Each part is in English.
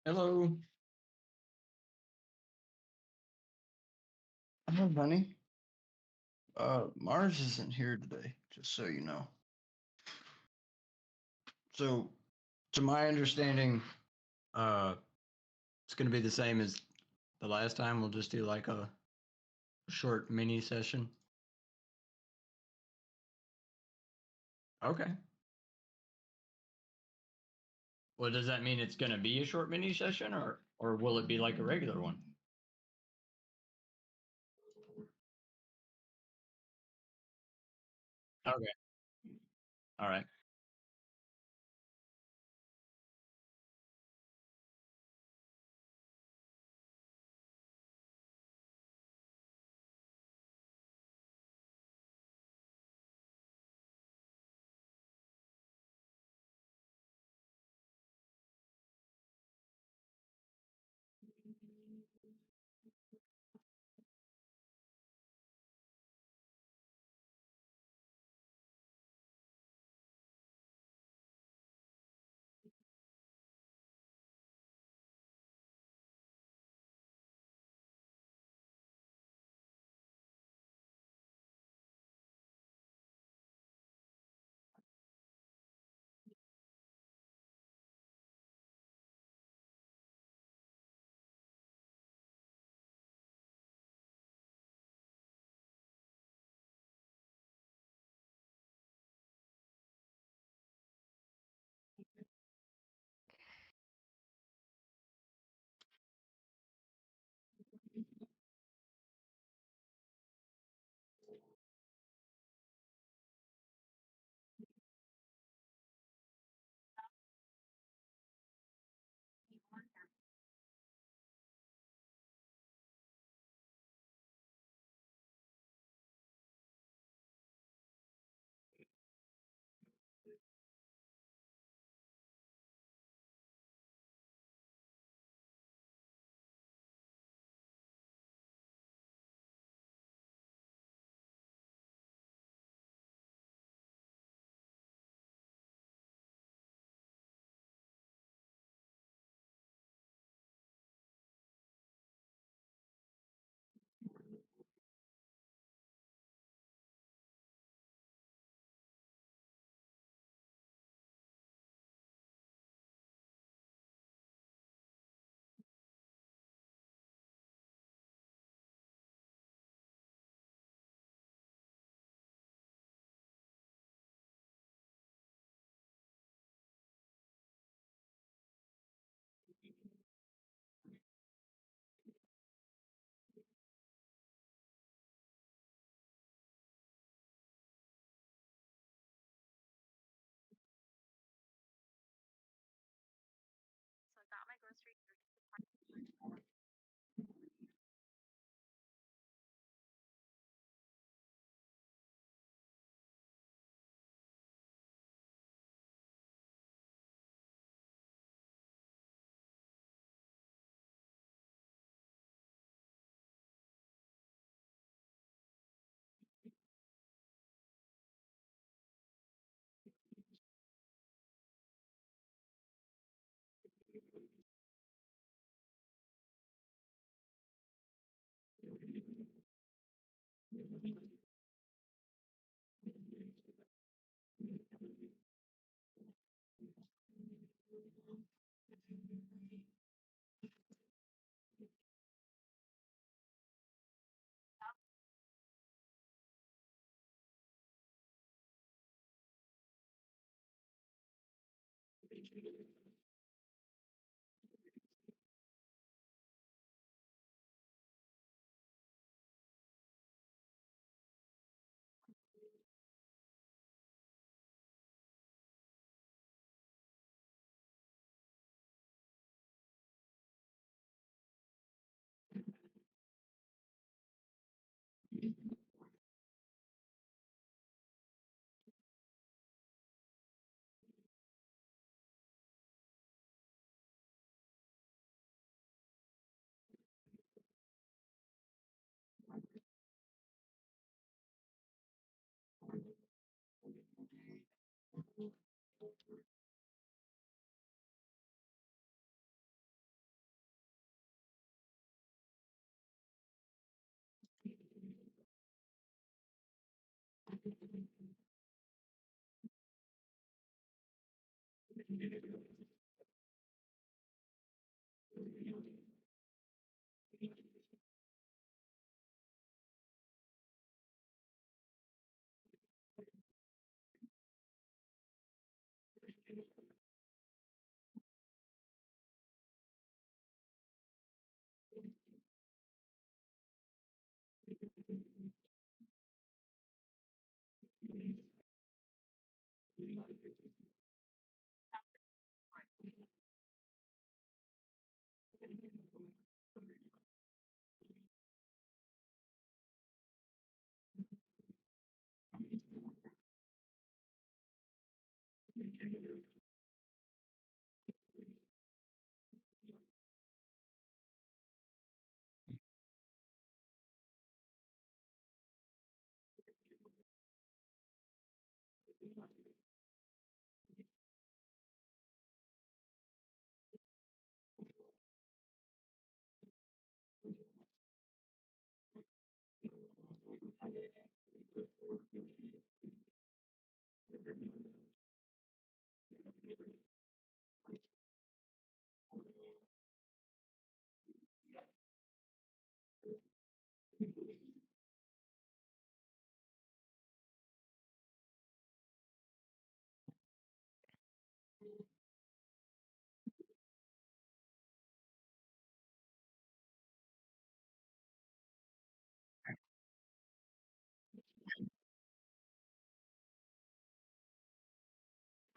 Hello. Hello, honey. Mars isn't here today, just so you know. So, to my understanding, uh, it's going to be the same as the last time. We'll just do like a short mini session. Okay. Well, does that mean it's going to be a short mini session, or will it be like a regular one? Okay. All right.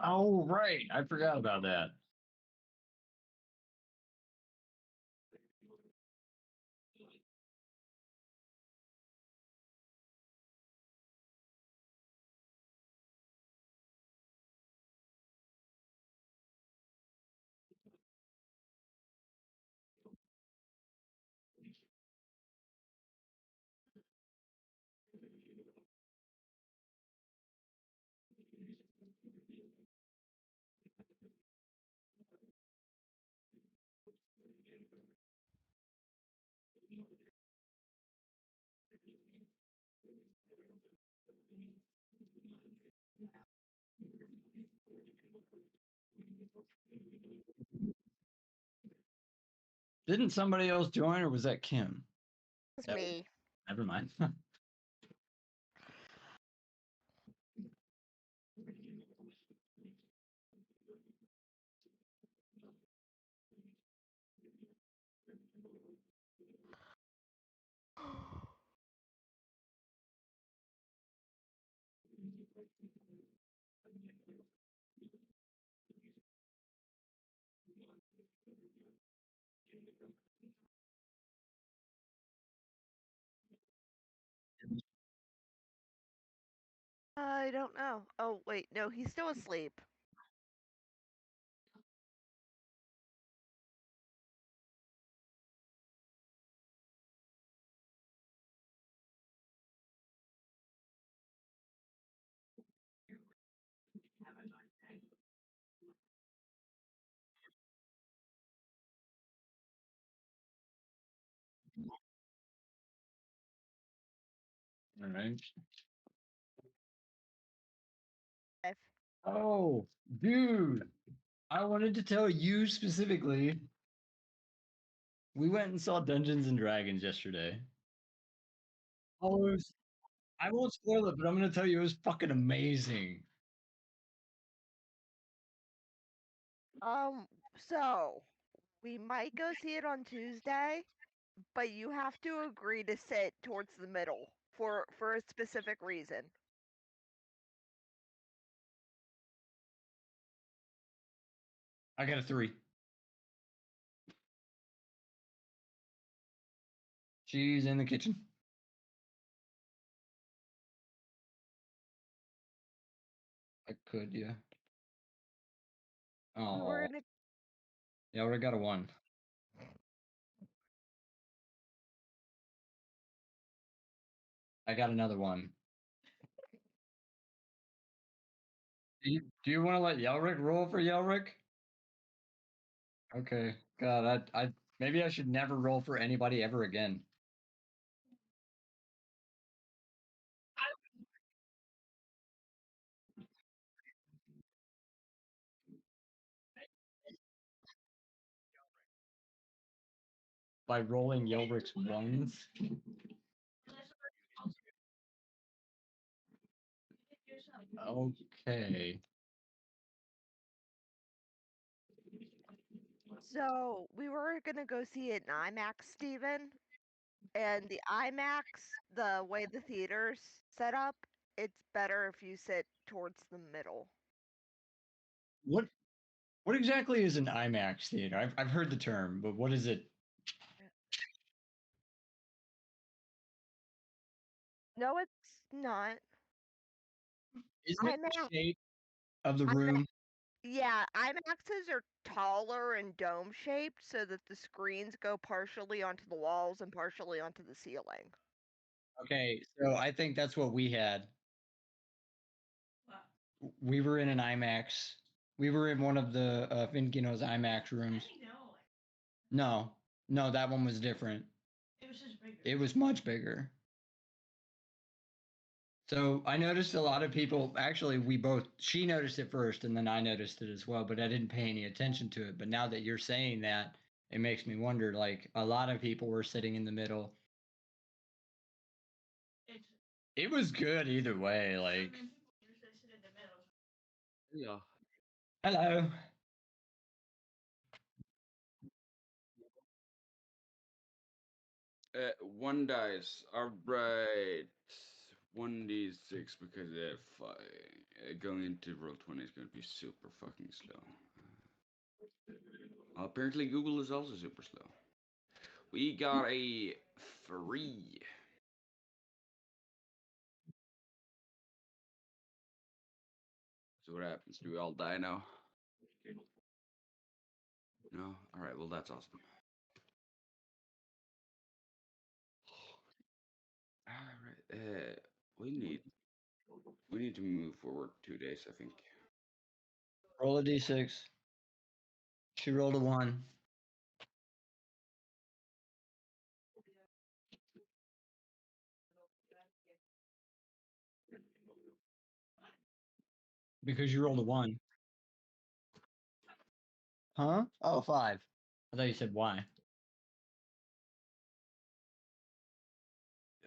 Oh, right. I forgot about that. Didn't somebody else join, or was that Kim? It's That was- me. Never mind. I don't know. Oh, wait, no, he's still asleep. All right. If- Oh, dude. I wanted to tell you specifically. We went and saw Dungeons and Dragons yesterday. Oh, I won't spoil it, but I'm going to tell you it was fucking amazing. So we might go see it on Tuesday, but you have to agree to sit towards the middle for a specific reason. I got a 3. She's in the kitchen. I could, yeah. Oh, We're gonna yeah, I already got a 1. I got another 1. Do you want to let Yelric roll for Yelric? Okay. God, I maybe I should never roll for anybody ever again. by rolling Yelrick's ones. Okay. So we were gonna go see it in IMAX, Steven. And the IMAX, the way the theater's set up, it's better if you sit towards the middle. What exactly is an IMAX theater? I've heard the term, but what is it? No, it's not. Isn't it the IMAX, shape of the IMAX, room? yeah, IMAXs are taller and dome shaped so that the screens go partially onto the walls and partially onto the ceiling. Okay, so I think that's what we had. We were in an IMAX. We were in one of the Finkino's IMAX rooms. No, that one was different. It was just bigger. It was much bigger. So I noticed a lot of people, actually, she noticed it first and then I noticed it as well, but I didn't pay any attention to it. But now that you're saying that, it makes me wonder, like, a lot of people were sitting in the middle. It was good either way, like. Yeah. Hello. One dice. All right. 1d6 because going into Roll20 is going to be super fucking slow. Apparently Google is also super slow. We got a 3. So what happens? Do we all die now? No? Alright, well that's awesome. Alright, we need to move forward 2 days, I think. Roll a d6. She rolled a 1. Because you rolled a 1. Huh? Oh, 5. I thought you said why.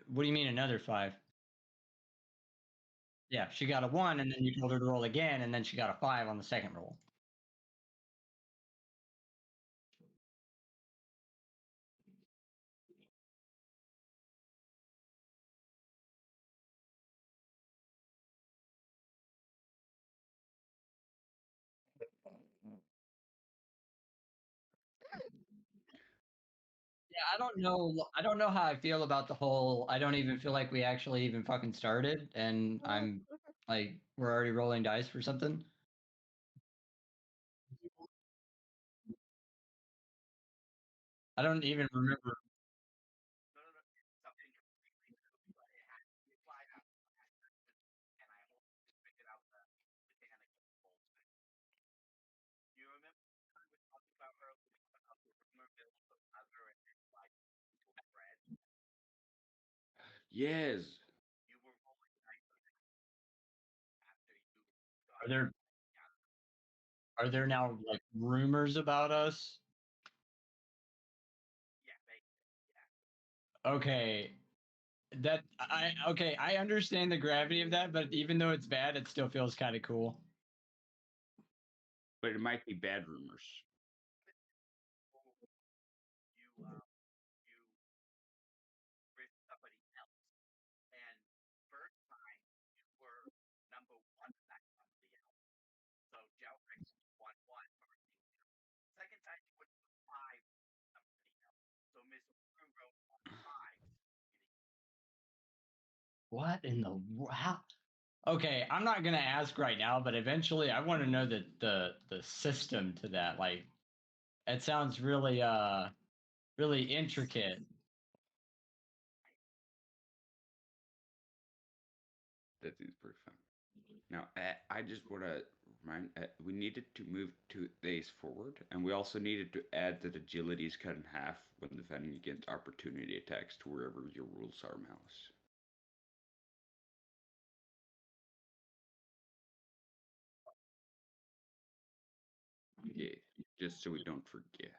What do you mean another 5? Yeah, she got a 1, and then you told her to roll again, and then she got a 5 on the second roll. Yeah, I don't know how I feel about the whole. I don't even feel like we actually even fucking started, and I'm like, we're already rolling dice for something. I don't even remember. Yes. Are there now like rumors about us? Okay. I understand the gravity of that, but even though it's bad, it still feels kind of cool. But it might be bad rumors. What in the how? Okay, I'm not gonna ask right now, but eventually I want to know the system to that. Like, it sounds really really intricate. That seems pretty fun. Now, I just want to remind we needed to move 2 days forward, and we also needed to add that agility is cut in half when defending against opportunity attacks to wherever your rules are, Malice. Yeah, just so we don't forget.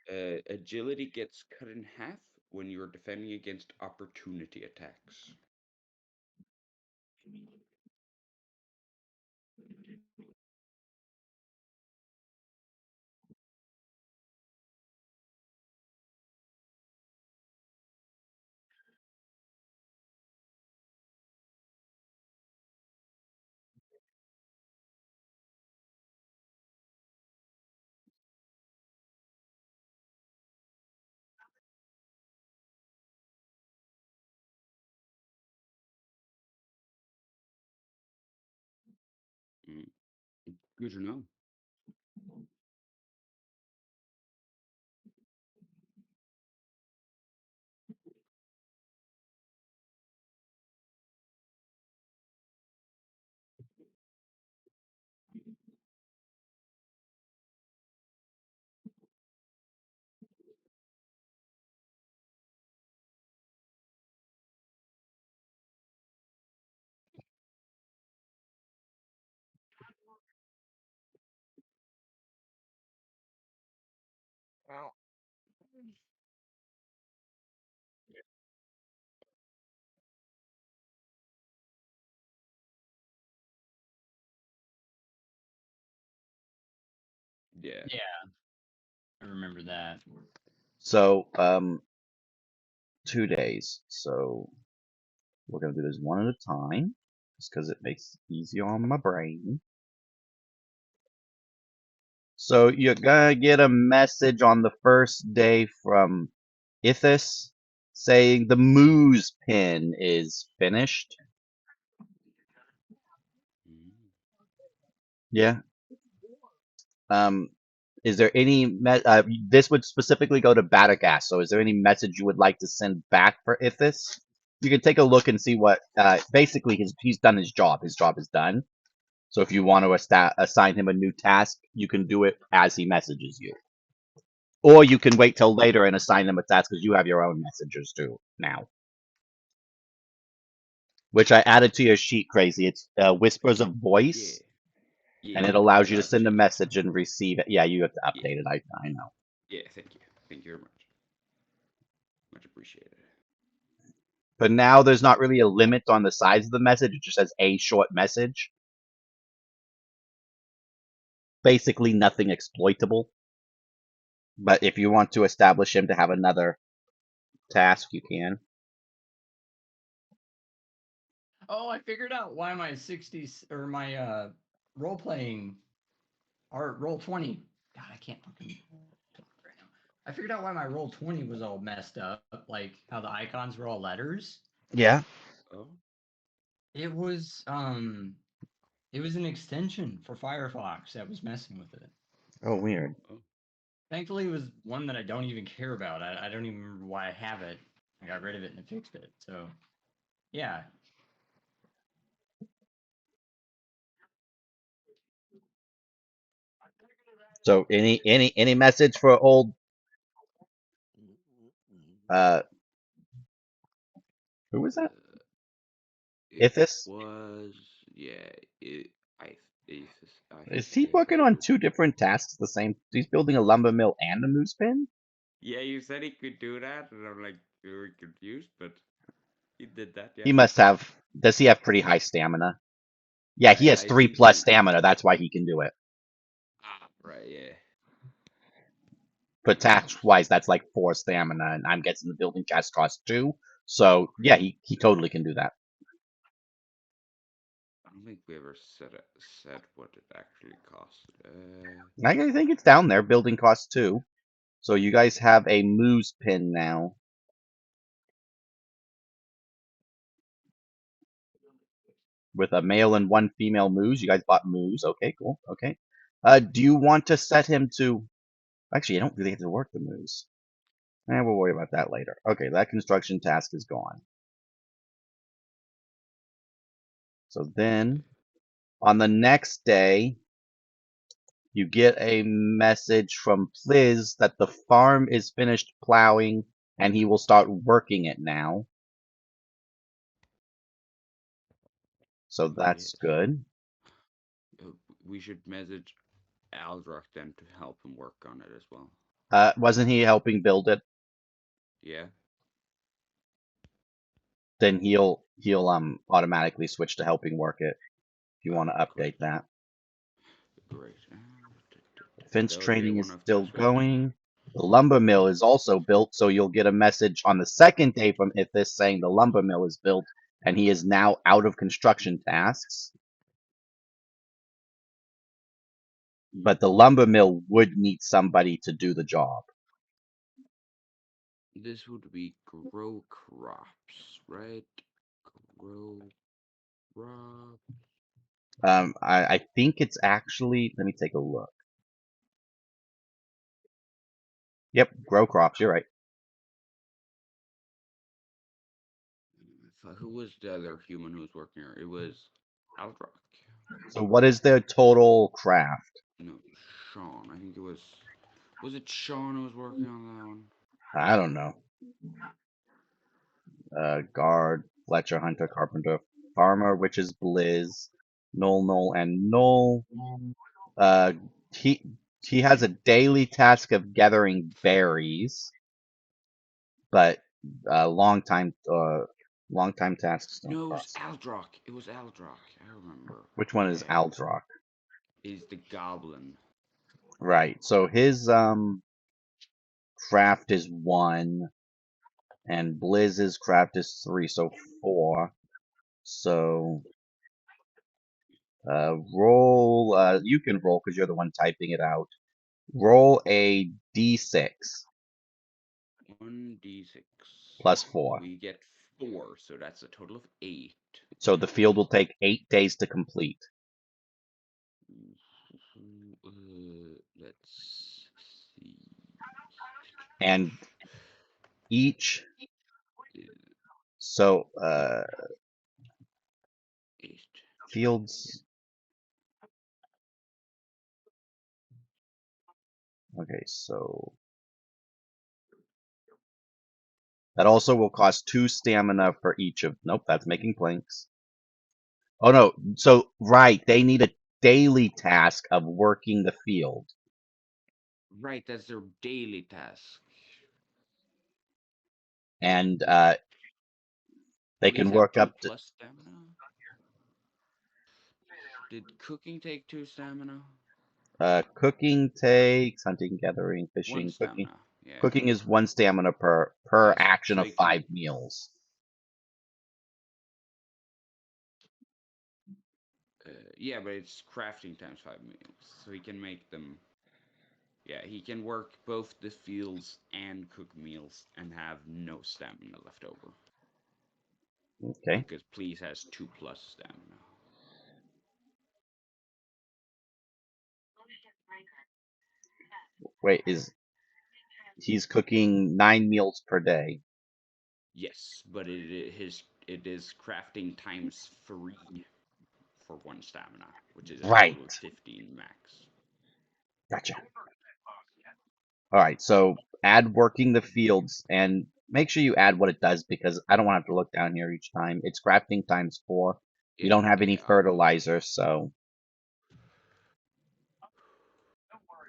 Agility gets cut in half when you're defending against opportunity attacks. Mm, Good to know. Well, Yeah. Yeah, I remember that. So, 2 days. So we're gonna do this one at a time, just because it makes it easier on my brain. So you're gonna get a message on the first day from Ithis saying the Moose pin is finished. Mm. Yeah. Um, is there any this would specifically go to Badagas, so is there any message you would like to send back for Ithis? You can take a look and see what basically he's done his job. His job is done. So if you want to assign him a new task, you can do it as he messages you. Or you can wait till later and assign him a task because you have your own messengers too now. Which I added to your sheet, Crazy. It's Whispers of Yeah. Voice, Yeah. and it allows you to I've send a changed. message and receive it. Yeah, you have to Yeah. update it. I know. Yeah. Thank you. Thank you very much. Much appreciated. But now there's not really a limit on the size of the message. It just says a short message. Basically nothing exploitable. But if you want to establish him to have another task, you can. Oh, I figured out why my 60s or my role playing or roll 20. God, I can't fucking talk right now. I figured out why my roll 20 was all messed up, like how the icons were all letters. Yeah. Oh. It was an extension for Firefox that was messing with it. Oh, weird. Oh. Thankfully, it was one that I don't even care about. I don't even remember why I have it. I got rid of it and it fixed it. So, yeah. So any message for old who was that? It Ithis? was. Yeah. I. I think Is it he is. working on two different tasks at the same? He's building a lumber mill and a moose pen. Yeah, you said he could do that, and I'm like very confused, but he did that. Yeah. He must have. Does he have pretty high stamina? Yeah, he has I 3 think plus he. stamina. That's why he can do it. Ah, right. Yeah. But task wise, that's like 4 stamina, and I'm guessing the building chest costs 2. So yeah, he totally can do that. I don't think we ever said what it actually cost. I think it's down there. Building costs 2. So you guys have a moose pin now. With a male and 1 female moose. You guys bought moose. Okay, cool. Okay. Do you want to set him to... Actually, you don't really have to work the moose. We'll worry about that later. Okay, that construction task is gone. So then, on the next day, you get a message from Pliz that the farm is finished plowing and he will start working it now. So that's Yes. good. We should message Aldrock then to help him work on it as well. Wasn't he helping build it? Yeah. Then he'll automatically switch to helping work it. If you want to update that. Great. Fence That would be training is one of still those ones. going. The lumber mill is also built, so you'll get a message on the second day from Ithis saying the lumber mill is built, and he is now out of construction tasks. But the lumber mill would need somebody to do the job. This would be grow crops, right? Grow crops. I think it's actually. Let me take a look. Yep, grow crops. You're right. Who was the other human who was working here? It was Aldrock. So what is their total craft? No, Sean. I think it was. Was it Sean who was working on that one? I don't know. Guard, Fletcher, Hunter, Carpenter, Farmer, which is Blizz, Null, and Null. Uh, he has a daily task of gathering berries, but long time tasks don't No, it was cost. Aldrock. It was Aldrock. I remember. Which one is Yeah. Aldrock? Is the goblin. Right. So his craft is 1, and Blizz's craft is 3, so 4. So roll. You can roll because you're the one typing it out. Roll a d6 1d6. plus 4. We get 4, so that's a total of 8. So the field will take 8 days to complete. Let's see. And each. So 8. fields. Okay, so that also will cost 2 stamina for each of. Nope, that's making planks. Oh no, so right, they need a daily task of working the field. Right, that's their daily task. And they Do can these work have 2 up to. plus stamina? Did cooking take 2 stamina? Cooking takes hunting, gathering, 1 fishing. Cooking. stamina. Yeah. Cooking is 1 stamina per Yes, action so of you 5 can. meals. Yeah, but it's crafting times 5 meals, so he can make them. Yeah, he can work both the fields and cook meals and have no stamina left over. Okay. Because Please has 2 plus stamina. Wait, he's cooking 9 meals per day? Yes, but it is crafting times 3 for 1 stamina, which is a Right. total of 15 max. Gotcha. All right, so add working the fields and make sure you add what it does because I don't want to have to look down here each time. It's crafting times 4. You don't have any Yeah. fertilizer, so.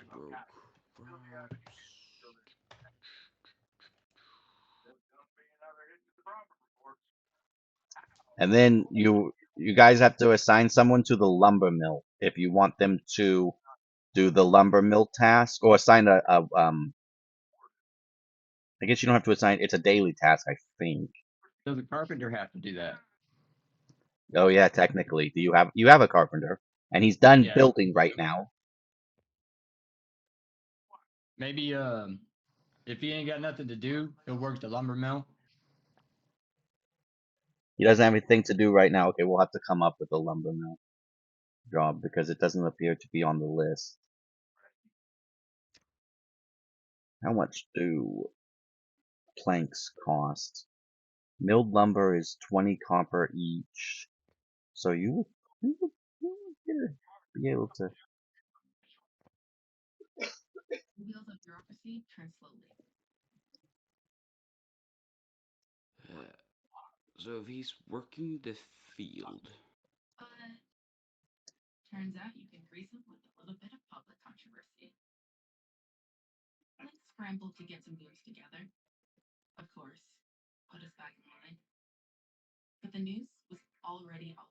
Grow crops. And then you guys have to assign someone to the lumber mill if you want them to do the lumber mill task or assign a I guess you don't have to assign. It's a daily task, I think. Does the carpenter have to do that? Oh yeah, technically. Do you have a carpenter, and he's done Yeah. building right now. Maybe if he ain't got nothing to do, he'll work the lumber mill. He doesn't have anything to do right now. Okay, we'll have to come up with a lumber mill job because it doesn't appear to be on the list. How much do planks cost? Milled lumber is 20 copper each. So you would be able to. Wheels of bureaucracy turn slowly. So if he's working the field. But turns out you can grease them with a little bit of public controversy. Like scrambled to get some news together. Of course, put us back in line. But the news was already all.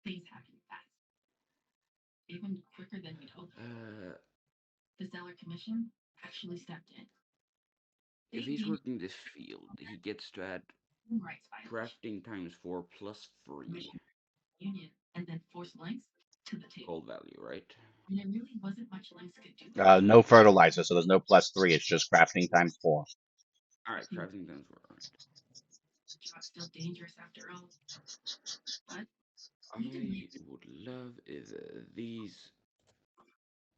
Things happened fast. Even quicker than we'd hoped. The Zeller Commission actually stepped in. If he's working this field, he gets to add Human rights violation, crafting times 4 plus 3 union, and then force links to the table. cold value, right? And there really wasn't much links could do. No fertilizer, so there's no +3. It's just crafting times 4. Alright, crafting times 4. Alright. Job's still dangerous after all. But I would love if these.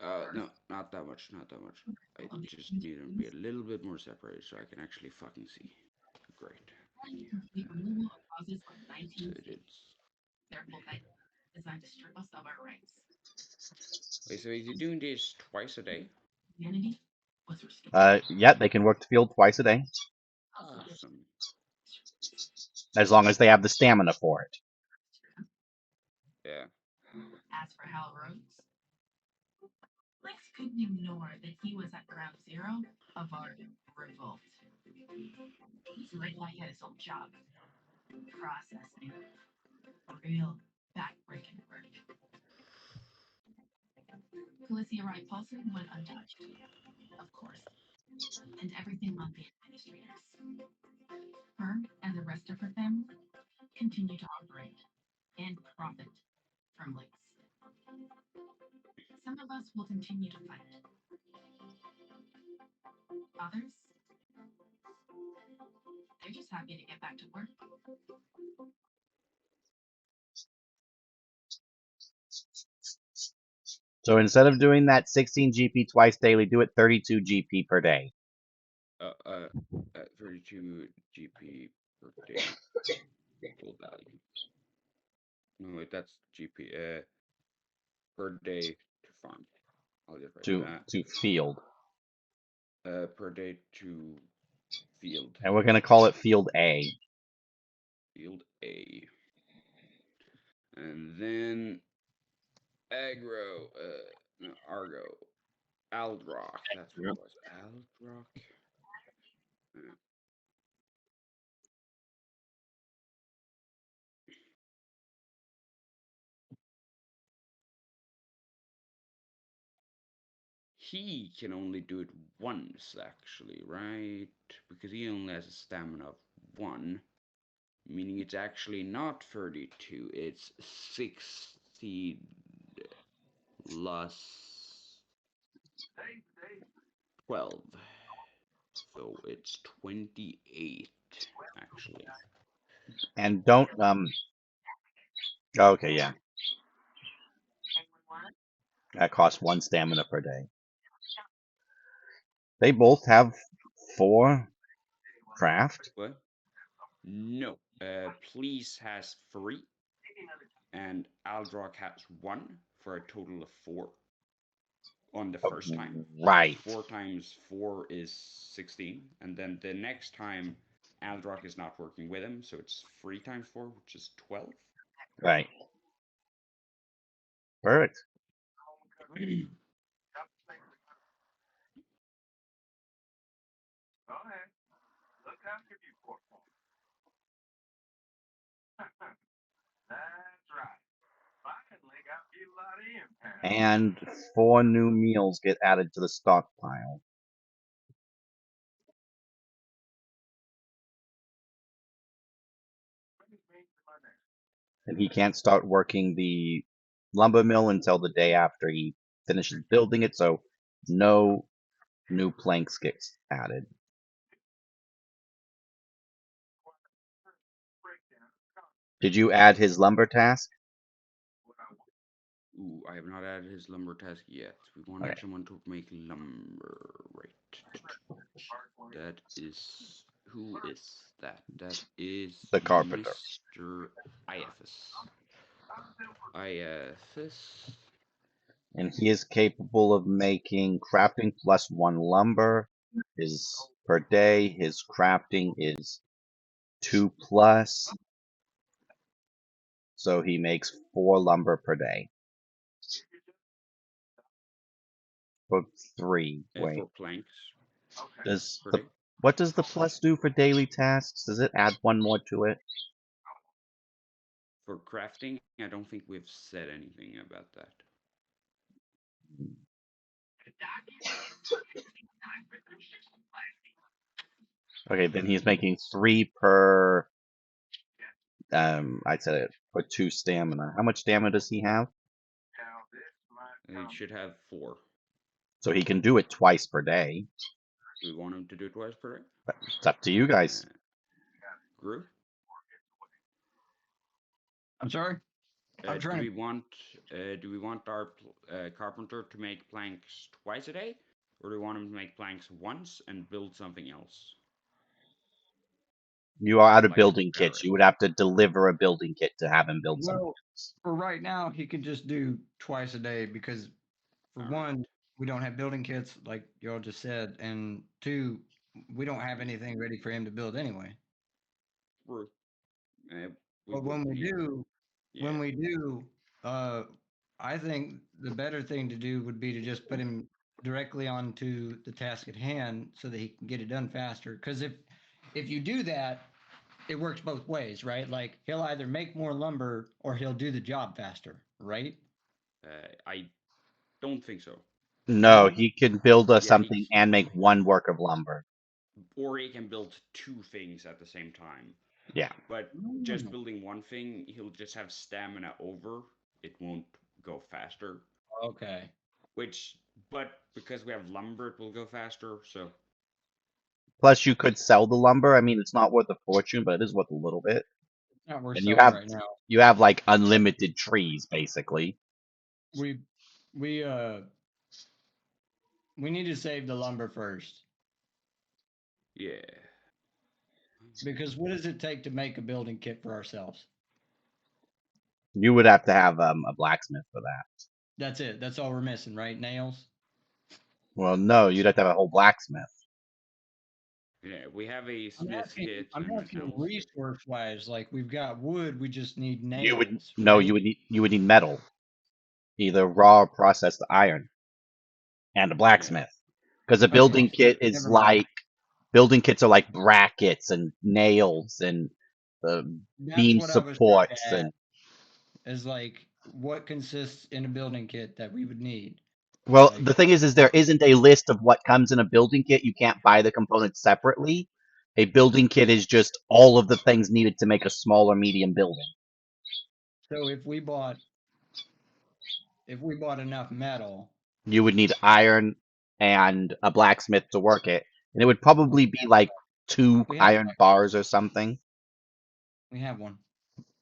No, not that much, not that much. I just need them to be a little bit more separated so I can actually fucking see. Great. complete removal of causes from So 19 it is. Therefore, designed to strip us of our rights. Wait, so is he doing this twice a day? Humanity was restored. Yeah, they can work the field twice a day, Awesome. as long as they have the stamina for it. Yeah. As for Hal Rhodes, Lex couldn't ignore that he was at ground zero of our revolt. So right now he had his own job, processing real backbreaking work. Calicia Wright Paulson went untouched, of course, and everything on the administrators. Her and the rest of her family continue to operate and profit from Lex. Some of us will continue to fight. Others, they're just happy to get back to work. So instead of doing that 16 GP twice daily, do it 32 GP per day. 32 GP per day. Full value. No, wait, that's GP. Per day to farm. I'll just write that. To field. Per day to field. And we're gonna call it Field A. Field A. And then Agro, no, Argo. Aldrock. That's what it was. Aldrock. Yeah. He can only do it once, actually, right? Because he only has a stamina of 1. Meaning it's actually not 32, it's 60 plus 12. So it's 28, actually. And don't okay, yeah. That costs 1 stamina per day. They both have 4 craft. What? No. Please has 3. And Aldrock has 1 for a total of 4. On the first time. Right. 4 times 4 is 16. And then the next time Aldrock is not working with him, so it's 3 times 4, which is 12. Right. Perfect. And 4 new meals get added to the stockpile. And he can't start working the lumber mill until the day after he finishes building it, so no new planks gets added. Did you add his lumber task? Ooh, I have not added his lumber task yet. We wanted Okay. someone to make lumber, right? That is... Who is that? That is... The carpenter. Mr. IFS. IFS... And he is capable of making crafting plus 1 lumber is per day. His crafting is 2 plus. So he makes 4 lumber per day. For 3. for Wait. planks. Does Per the day. what does the plus do for daily tasks? Does it add 1 more to it? For crafting, I don't think we've said anything about that. Okay, then he's making 3 per. I said it for 2 stamina. How much stamina does he have? It should have 4. So he can do it twice per day. Do we want him to do it twice per day? It's up to you guys. Group? I'm sorry. I'm Do trying we to. want our carpenter to make planks twice a day, or do we want him to make planks once and build something else? You are out of Like building repair kits. it. You would have to deliver a building kit to have him build something. Well, for right now, he could just do twice a day because, for Alright. one, we don't have building kits like y'all just said, and 2, we don't have anything ready for him to build anyway. True. But when we do, yeah. I think the better thing to do would be to just put him directly onto the task at hand so that he can get it done faster. Because if you do that, it works both ways, right? Like he'll either make more lumber or he'll do the job faster, right? I don't think so. No, he can build us Yeah, something and make 1 work of lumber. Or he can build 2 things at the same time. Yeah. But just building 1 thing, he'll just have stamina over. It won't go faster. Okay. But because we have lumber, it will go faster. So Plus, you could sell the lumber. I mean, it's not worth a fortune, but it is worth a little bit. It's not worth And you selling have right now. you have like unlimited trees, basically. We need to save the lumber first. yeah, Because what does it take to make a building kit for ourselves? You would have to have a blacksmith for that. That's it. That's all we're missing, right? Nails? Well, no, you'd have to have a whole blacksmith. yeah, we have a I'm smith asking, kit. I'm and asking metals. resource-wise. Like we've got wood, we just need nails. You would right? you would need metal, either raw or processed iron, and a blacksmith. Because a building so kit is never mind. like building kits are like brackets and nails and That's beam what I was trying supports to and ask, is like what consists in a building kit that we would need. well, Like, the thing is there isn't a list of what comes in a building kit. You can't buy the components separately. A building kit is just all of the things needed to make a small or medium building. so if we bought enough metal, You would need iron and a blacksmith to work it, and it would probably be like 2 We have iron bars or something. we have one.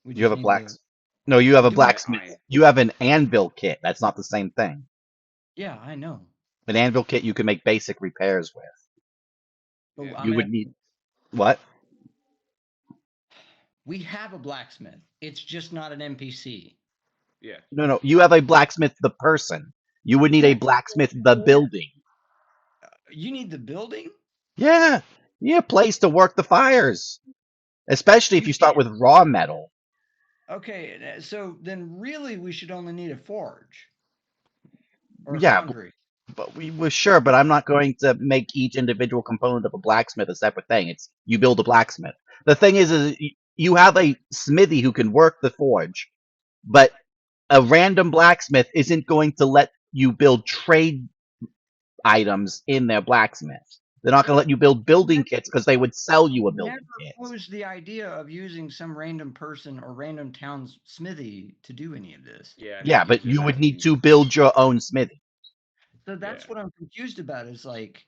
We You have just a need blacksmith. to. No, you have We a do have blacksmith. iron. You have an anvil kit. That's not the same thing. Yeah, I know. An anvil kit you can make basic repairs with. But Yeah. I'm You would need what? We have a blacksmith. It's just not an NPC. Yeah. No. You have a blacksmith the person. You would need a blacksmith the building. You need the building? Yeah. You need a place to work the fires. Especially if you start with raw metal. Okay, so then really we should only need a forge. Or a Yeah, foundry. but we were sure, but I'm not going to make each individual component of a blacksmith a separate thing. It's you build a blacksmith. The thing is you have a smithy who can work the forge, but a random blacksmith isn't going to let you build trade items in their blacksmith. They're not going to let you build building kits because they would sell you a building kit. Never posed the idea of using some random person or random town's smithy to do any of this. Yeah. Yeah, but you would need to build your own smithy. So that's Yeah. what I'm confused about is like,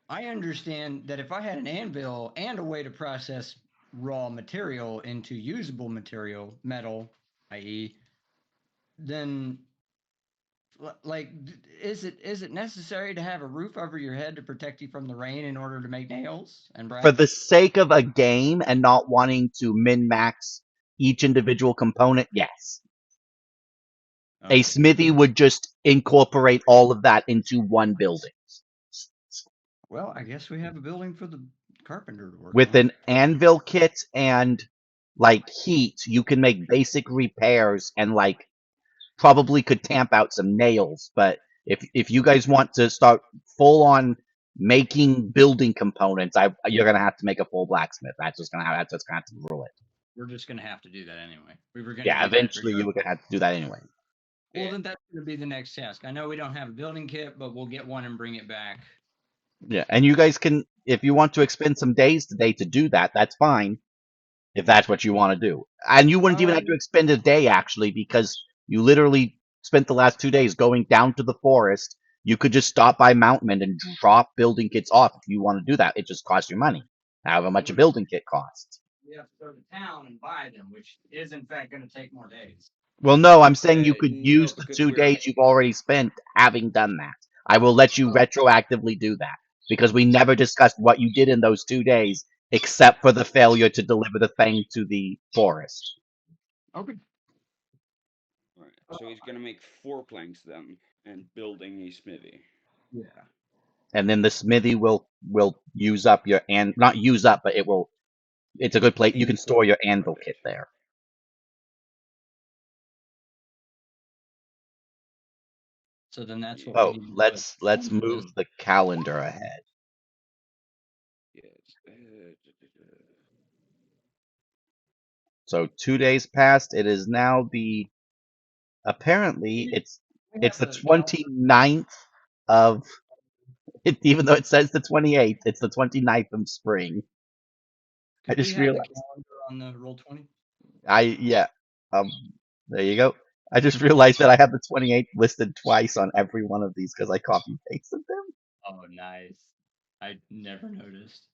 I understand that if I had an anvil and a way to process raw material into usable material, metal, i.e., then like is it necessary to have a roof over your head to protect you from the rain in order to make nails and brass? For the sake of a game and not wanting to min-max each individual component, yes. Okay. A smithy would just incorporate all of that into one building. Well, I guess we have a building for the carpenter to work With on. an anvil kit and like heat, you can make basic repairs and like probably could tamp out some nails, but If you guys want to start full on making building components, you're gonna have to make a full blacksmith. That's just gonna have to rule it. We're just gonna have to do that anyway. We were gonna Yeah, do that eventually you regardless. were gonna have to do that anyway. Well, Yeah. then that's gonna be the next task. I know we don't have a building kit, but we'll get one and bring it back. Yeah, and you guys can, if you want to expend some days today to do that, that's fine. If that's what you want to do, and you wouldn't even have to expend a day actually, because you literally spent the last 2 days going down to the forest. You could just stop by Mountain and drop building kits off if you want to do that. It just costs you money. However much a building kit costs. We have to go to town and buy them, which is in fact gonna take more days. Well, no, I'm saying you could No, use the because 2 days you've already spent having done that. I will let you retroactively do that because we never discussed what you did in those 2 days except for the failure to deliver the thing to the forest. Okay. Alright, so he's gonna make 4 planks then, and building a smithy. Yeah. And then the smithy will use up your not use up, but it's a good place. You can store your anvil kit there. So then that's what Oh, we need to let's move the calendar ahead. Yes. So 2 days passed. It is now apparently it's the 29th of even though it says the 28th, it's the 29th of spring. I just realized. On the Roll20. Yeah. There you go. I just realized that I have the 28th listed twice on every one of these because I copy pasted them. Oh, nice. I never noticed.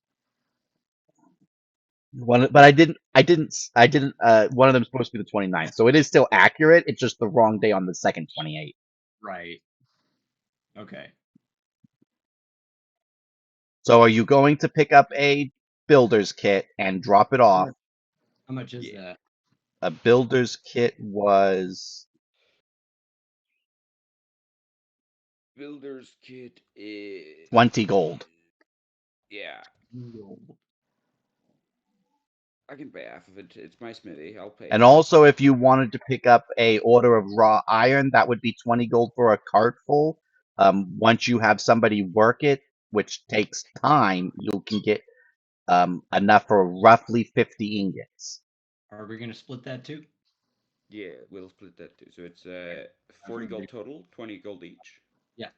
But I didn't. One of them is supposed to be the 29th, so it is still accurate. It's just the wrong day on the second 28th. Right. Okay. So are you going to pick up a builder's kit and drop it off? How much is Yeah. that? A builder's kit was Builder's kit is 20 gold. Yeah, I can pay half of it. It's my smithy. I'll pay. And also, if you wanted to pick up a order of raw iron, that would be 20 gold for a cart full. Once you have somebody work it, which takes time, you can get enough for roughly 50 ingots. Are we gonna split that too? Yeah, we'll split that too. So it's 40 gold total, 20 gold each. Yeah.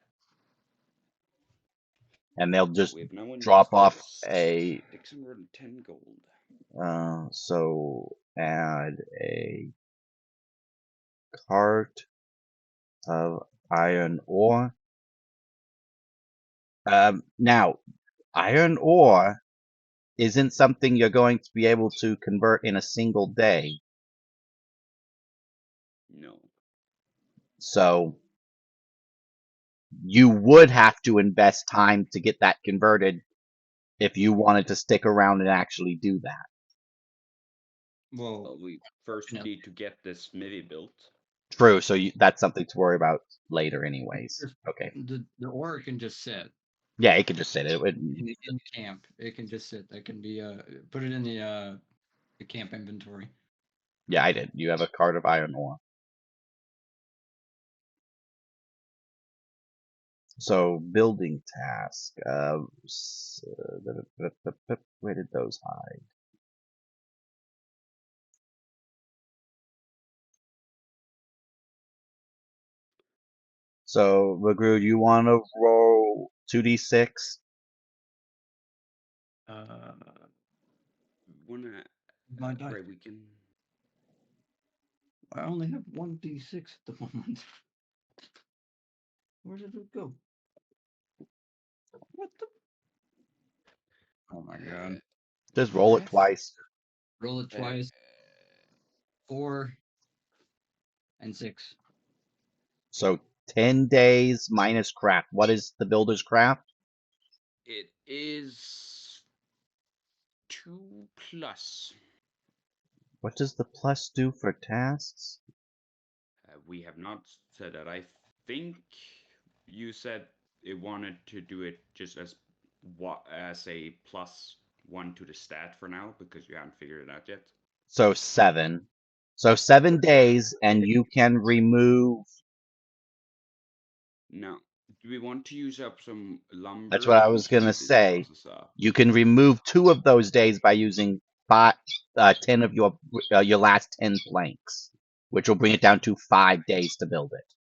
And they'll just We have no one drop off else. a 610 gold. so add a cart of iron ore. Now, iron ore isn't something you're going to be able to convert in a single day. No. So you would have to invest time to get that converted if you wanted to stick around and actually do that. Well, we first No. need to get this smithy built. True, so that's something to worry about later anyways. Okay. The ore can just sit Yeah, it could just sit. in camp. It can just sit. That can be put it in the camp inventory. Yeah, I did. You have a cart of iron ore. So building task. Where did those hide? So Magru, do you want to roll 2d6? Wanna right, we can. I only have 1d6 at the moment. Where did it go? What the? Oh my god. Just roll it twice. Roll it twice. 4 and 6. So 10 days minus craft. What is the builder's craft? It is 2 plus. What does the plus do for tasks? We have not said that. I think you said it wanted to do it just as a +1 to the stat for now because you haven't figured it out yet. So 7. So 7 days, and you can remove Now, do we want to use up some lumber? That's what I to was gonna speed this say. process up? You can remove 2 of those days by using 10 of your last 10 planks, which will bring it down to 5 days to build it.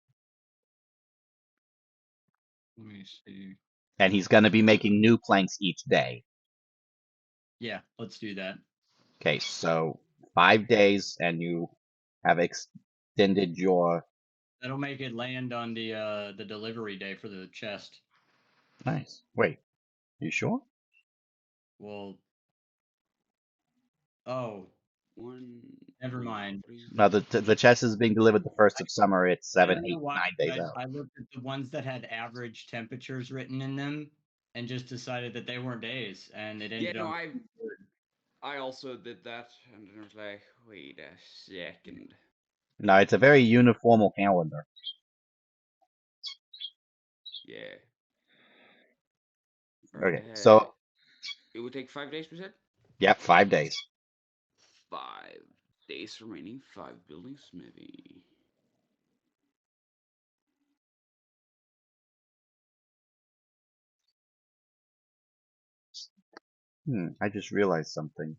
Let me see. And he's gonna be making new planks each day. Yeah, let's do that. Okay, so 5 days, and you have extended your. That'll make it land on the delivery day for the chest. Nice. Wait, you sure? Well, oh, 1, never 2, mind. 3, No, the chest is being delivered the 1st of summer. It's I 7, don't 8, know why, 9 but days out. I looked at the ones that had average temperatures written in them and just decided that they weren't days, and it Yeah, ended no, up. I also did that, and I was like, wait a second. No, it's a very uniformal calendar. Yeah. Okay, so it would take 5 days, we said? yep, 5 days. 5 days remaining, 5 building smithy. I just realized something.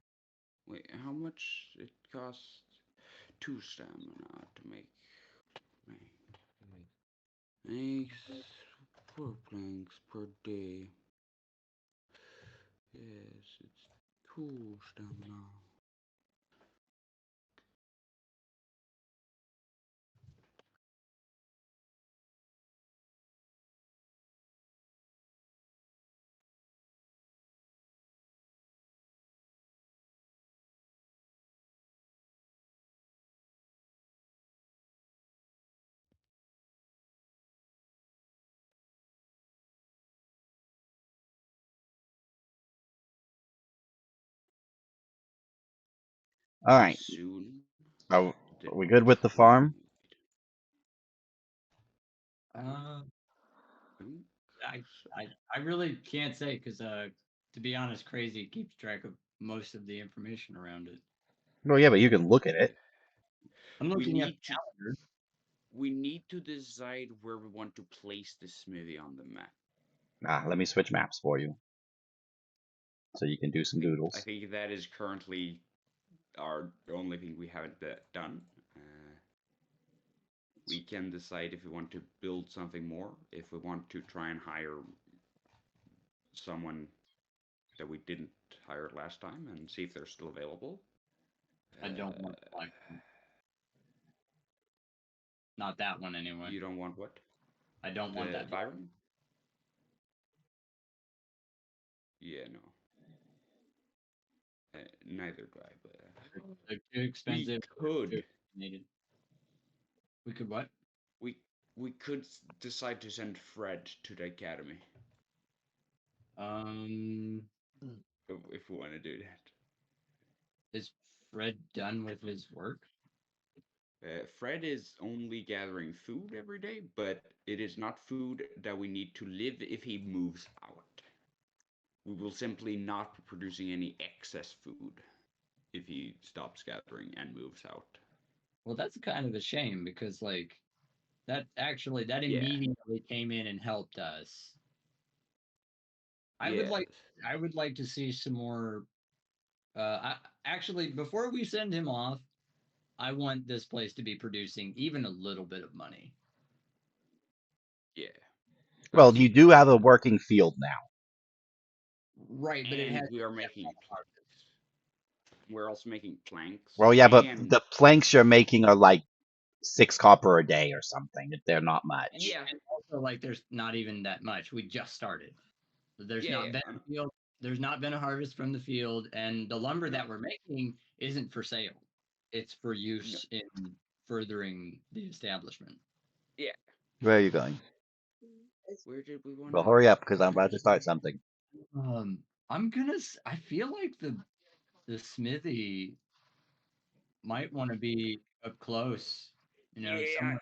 Wait, how much it costs 2 stamina to make makes 4 planks per day. Yes, it's 2 stamina. All right, Soon. are we good with the farm? Uh, Mm, I really can't say because to be honest, Crazy keeps track of most of the information around it. Well, yeah, but you can look at it. I'm We looking at need the to calendar. we need to decide where we want to place the smithy on the map. Let me switch maps for you, so you can do some I doodles. think that is currently our only thing we haven't done. We can decide if we want to build something more, if we want to try and hire someone that we didn't hire last time and see if they're still available. I don't want to black one. Not that one anyway. You don't want what? I don't want that. Byron? Yeah, no. Neither do I, but They're too expensive. we could. Needed. We could what? We could decide to send Fred to the academy Um, if we want to do that. is Fred done with his work? Fred is only gathering food every day, but it is not food that we need to live if he moves out. We will simply not be producing any excess food if he stops gathering and moves out. Well, that's kind of a shame because like that Yeah. immediately came in and helped us. I would like to see some more. Actually, before we send him off, I want this place to be producing even a little bit of money. Yeah. Well, you do have a working field now. Right, but it And has. we are making. We're also making planks. Well, yeah, but and, the planks you're making are like 6 copper a day or something. They're not much. Yeah. And also, like, there's not even that much. We just started. There's Yeah, not yeah, been a field. There's not been a harvest from the field, and the lumber that we're making isn't for sale. It's for use in furthering the establishment. Yeah. Where are you going? Where did we want Well, to? hurry up because I'm about to start something. I'm gonna. I feel like the smithy might want to be up close. You know, Yeah.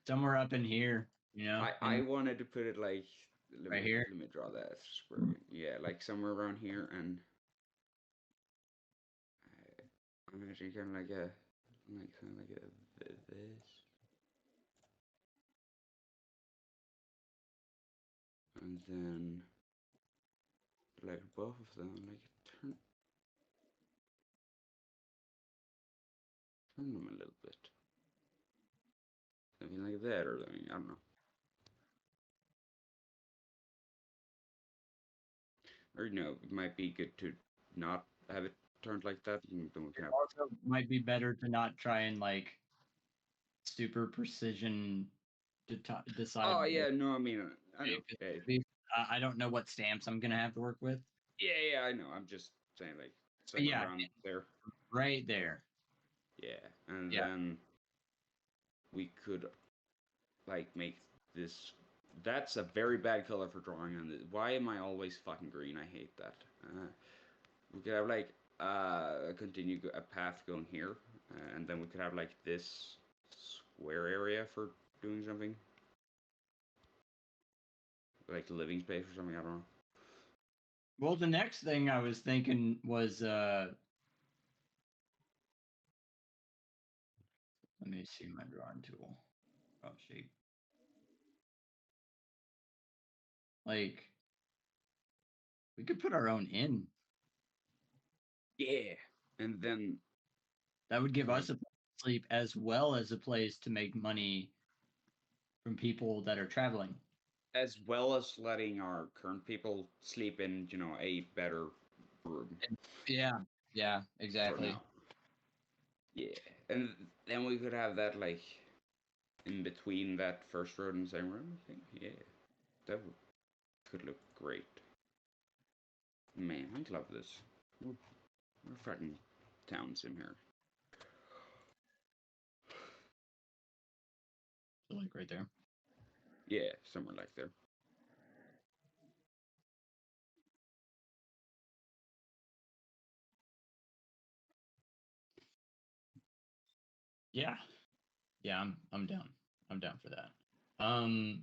somewhere up in here. You know, I wanted to put it like right here. Let me draw that square. Yeah, like somewhere around here, and I'm actually kind of like this. and then like both of them, like turn them a little bit. Something like that, or I don't know. Or it might be good to not have it turned like that, and then we can have. Also, might be better to not try and like super precision decide. Oh yeah, no, I mean, I know. I don't know what stamps I'm gonna have to work with. Yeah, I know. I'm just saying, like, But somewhere yeah, around there. right there. Yeah, and Yeah. then we could like make this. That's a very bad color for drawing on this. Why am I always fucking green? I hate that. We could have like a path going here, and then we could have like this square area for doing something, like living space or something. I don't know. Well, the next thing I was thinking was let me see my drawing tool. Oh shape. Like we could put our own inn. Yeah, and then That would give us a place to sleep as well as a place to make money from people that are traveling. as well as letting our current people sleep in, a better room. Yeah, exactly. For now. Yeah, and then we could have that like in between that first road and second road. I think. Yeah, that could look great. Man, I love this. We're fucking town sim here. So like right there. Yeah, somewhere like there. Yeah. Yeah, I'm down. I'm down for that. I'm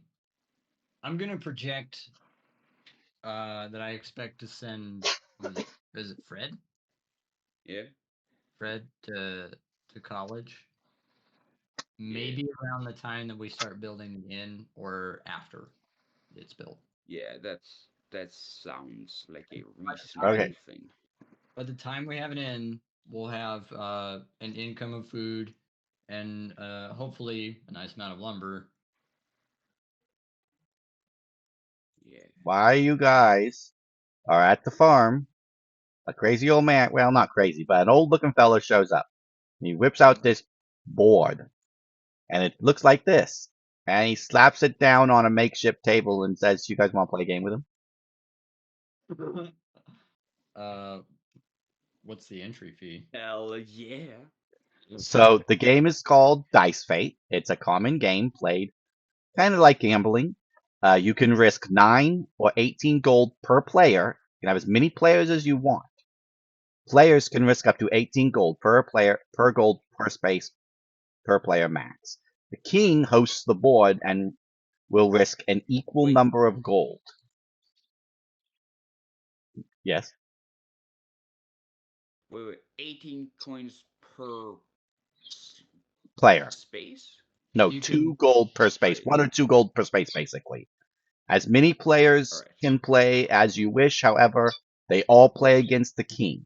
gonna project that I expect to send is it Fred? Yeah. Fred to college. Maybe around the time that we start building the inn or after it's built. Yeah, that sounds like a reasonable Okay. thing. By the time we have an inn, we'll have an income of food and hopefully a nice amount of lumber. Yeah. While you guys are at the farm, a crazy old man, well, not crazy, but an old looking fellow shows up. He whips out this board, and it looks like this. And he slaps it down on a makeshift table and says, "You guys want to play a game with him?" What's the entry fee? Hell yeah. So the game is called Dice Fate. It's a common game played kind of like gambling. You can risk 9 or 18 gold per player. You can have as many players as you want. Players can risk up to 18 gold per player, per gold per space, per player max. The king hosts the board and will risk an equal number of gold. Yes. Wait, 18 coins per Player. space? No, You 2 can- gold per space. Right. 1 or 2 gold per space, basically. As many players Alright. can play as you wish. However, they all play against the king.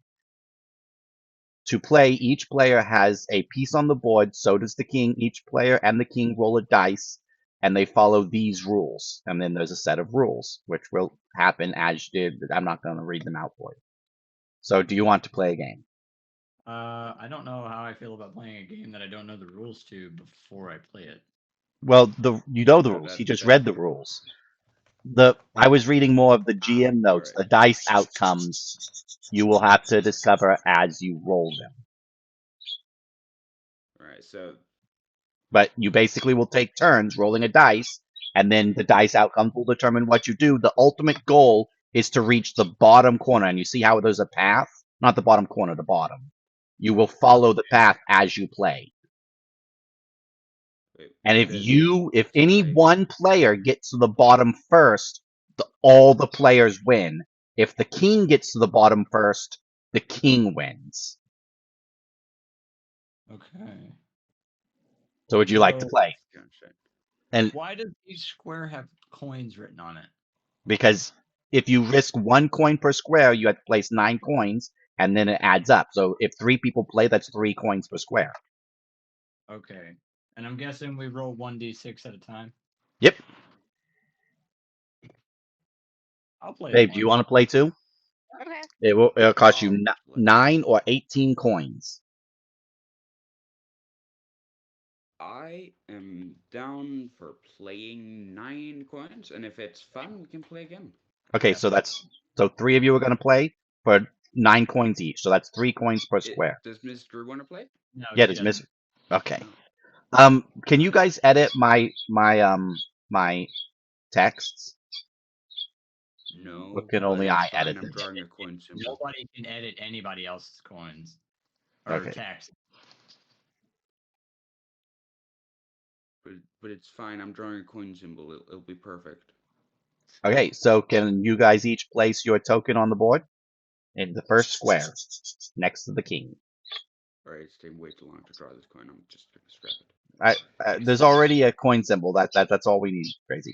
To play, each player has a piece on the board. So does the king. Each player and the king roll a dice, and they follow these rules. And then there's a set of rules, which will happen as you did. I'm not going to read them out for you. So, do you want to play a game? I don't know how I feel about playing a game that I don't know the rules to before I play it. Well, you know the No, rules. that- He just that's read the true. rules. I was reading more of the GM notes. alright. The dice outcomes you will have to discover as you roll them. Alright, so But you basically will take turns rolling a dice, and then the dice outcomes will determine what you do. The ultimate goal is to reach the bottom corner, and you see how there's a path? Not the bottom corner, the bottom. You will follow the path as you play. wait, And the- if so any one player gets to the bottom first, all the players win. If the king gets to the bottom first, the king wins. Okay. So would you like to So- play? Gotcha. And Why does each square have coins written on it? because if you risk 1 coin per square, you have to place 9 coins, and then it adds up. So if 3 people play, that's 3 coins per square. Okay. And I'm guessing we roll 1d6 at a time. Yep. I'll play. Babe, do you want to play too? Okay. It'll cost you I'll play. 9 or 18 coins. I am down for playing 9 coins, and if it's fun, we can play again. Okay, Yeah. so 3 of you are going to play for 9 coins each. So that's 3 coins per square. Does Miss Drew want to play? No, Yeah, she does Miss? doesn't. Okay. No. Can you guys edit my texts? No. Or can but only it's I fine, edit I'm them? drawing a coin symbol. Nobody can edit anybody else's coins or Okay. text. But it's fine. I'm drawing a coin symbol. It'll be perfect. Okay, so can you guys each place your token on the board in the first square next to the king? Alright, it's taking way too long to draw this coin. I'm just gonna scrap it. There's already a coin symbol. That's all we need. Crazy.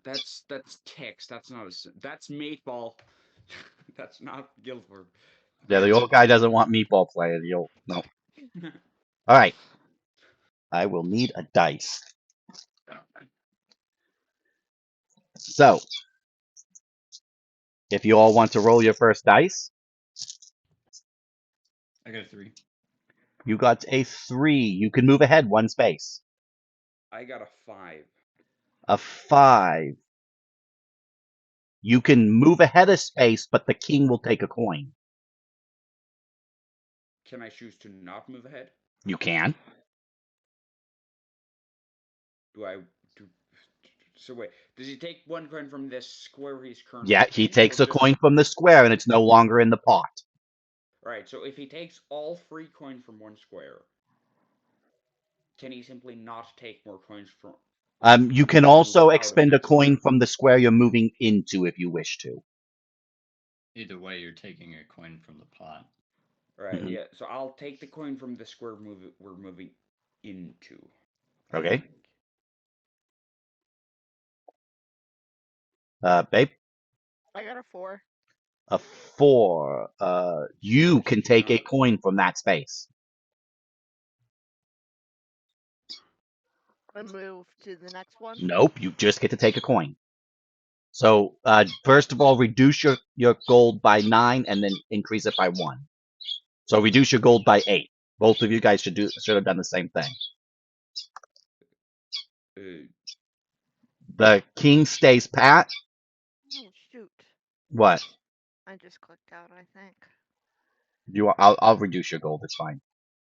That's text. That's not that's Meatball. That's not Guildford. Yeah, the old guy doesn't want meatball playing. You'll no. All right. I will need a dice. So, if you all want to roll your first dice, I got a 3. you got a 3. You can move ahead 1 space. I got a 5. A 5. You can move ahead a space, but the king will take a coin. Can I choose to not move ahead? You can. Do I do? So wait, does he take 1 coin from this square he's currently? Yeah, he in, takes or a just- coin from the square, and it's no longer in the pot. Right. So if he takes all 3 coins from 1 square, can he simply not take more coins from? You can Move also out of expend a it. coin from the square you're moving into if you wish to. Either way, you're taking a coin from the pot. Right. Mhm. Yeah. So I'll take the coin from the square we're moving into. I Okay. think. Babe? I got a 4. A 4. You can take a coin from that space. I move to the next one. Nope, you just get to take a coin. So, first of all, reduce your gold by 9 and then increase it by 1. So reduce your gold by 8. Both of you guys should have done the same thing. The king stays pat. Oh shoot! What? I just clicked out. I think. I'll reduce your gold. It's fine.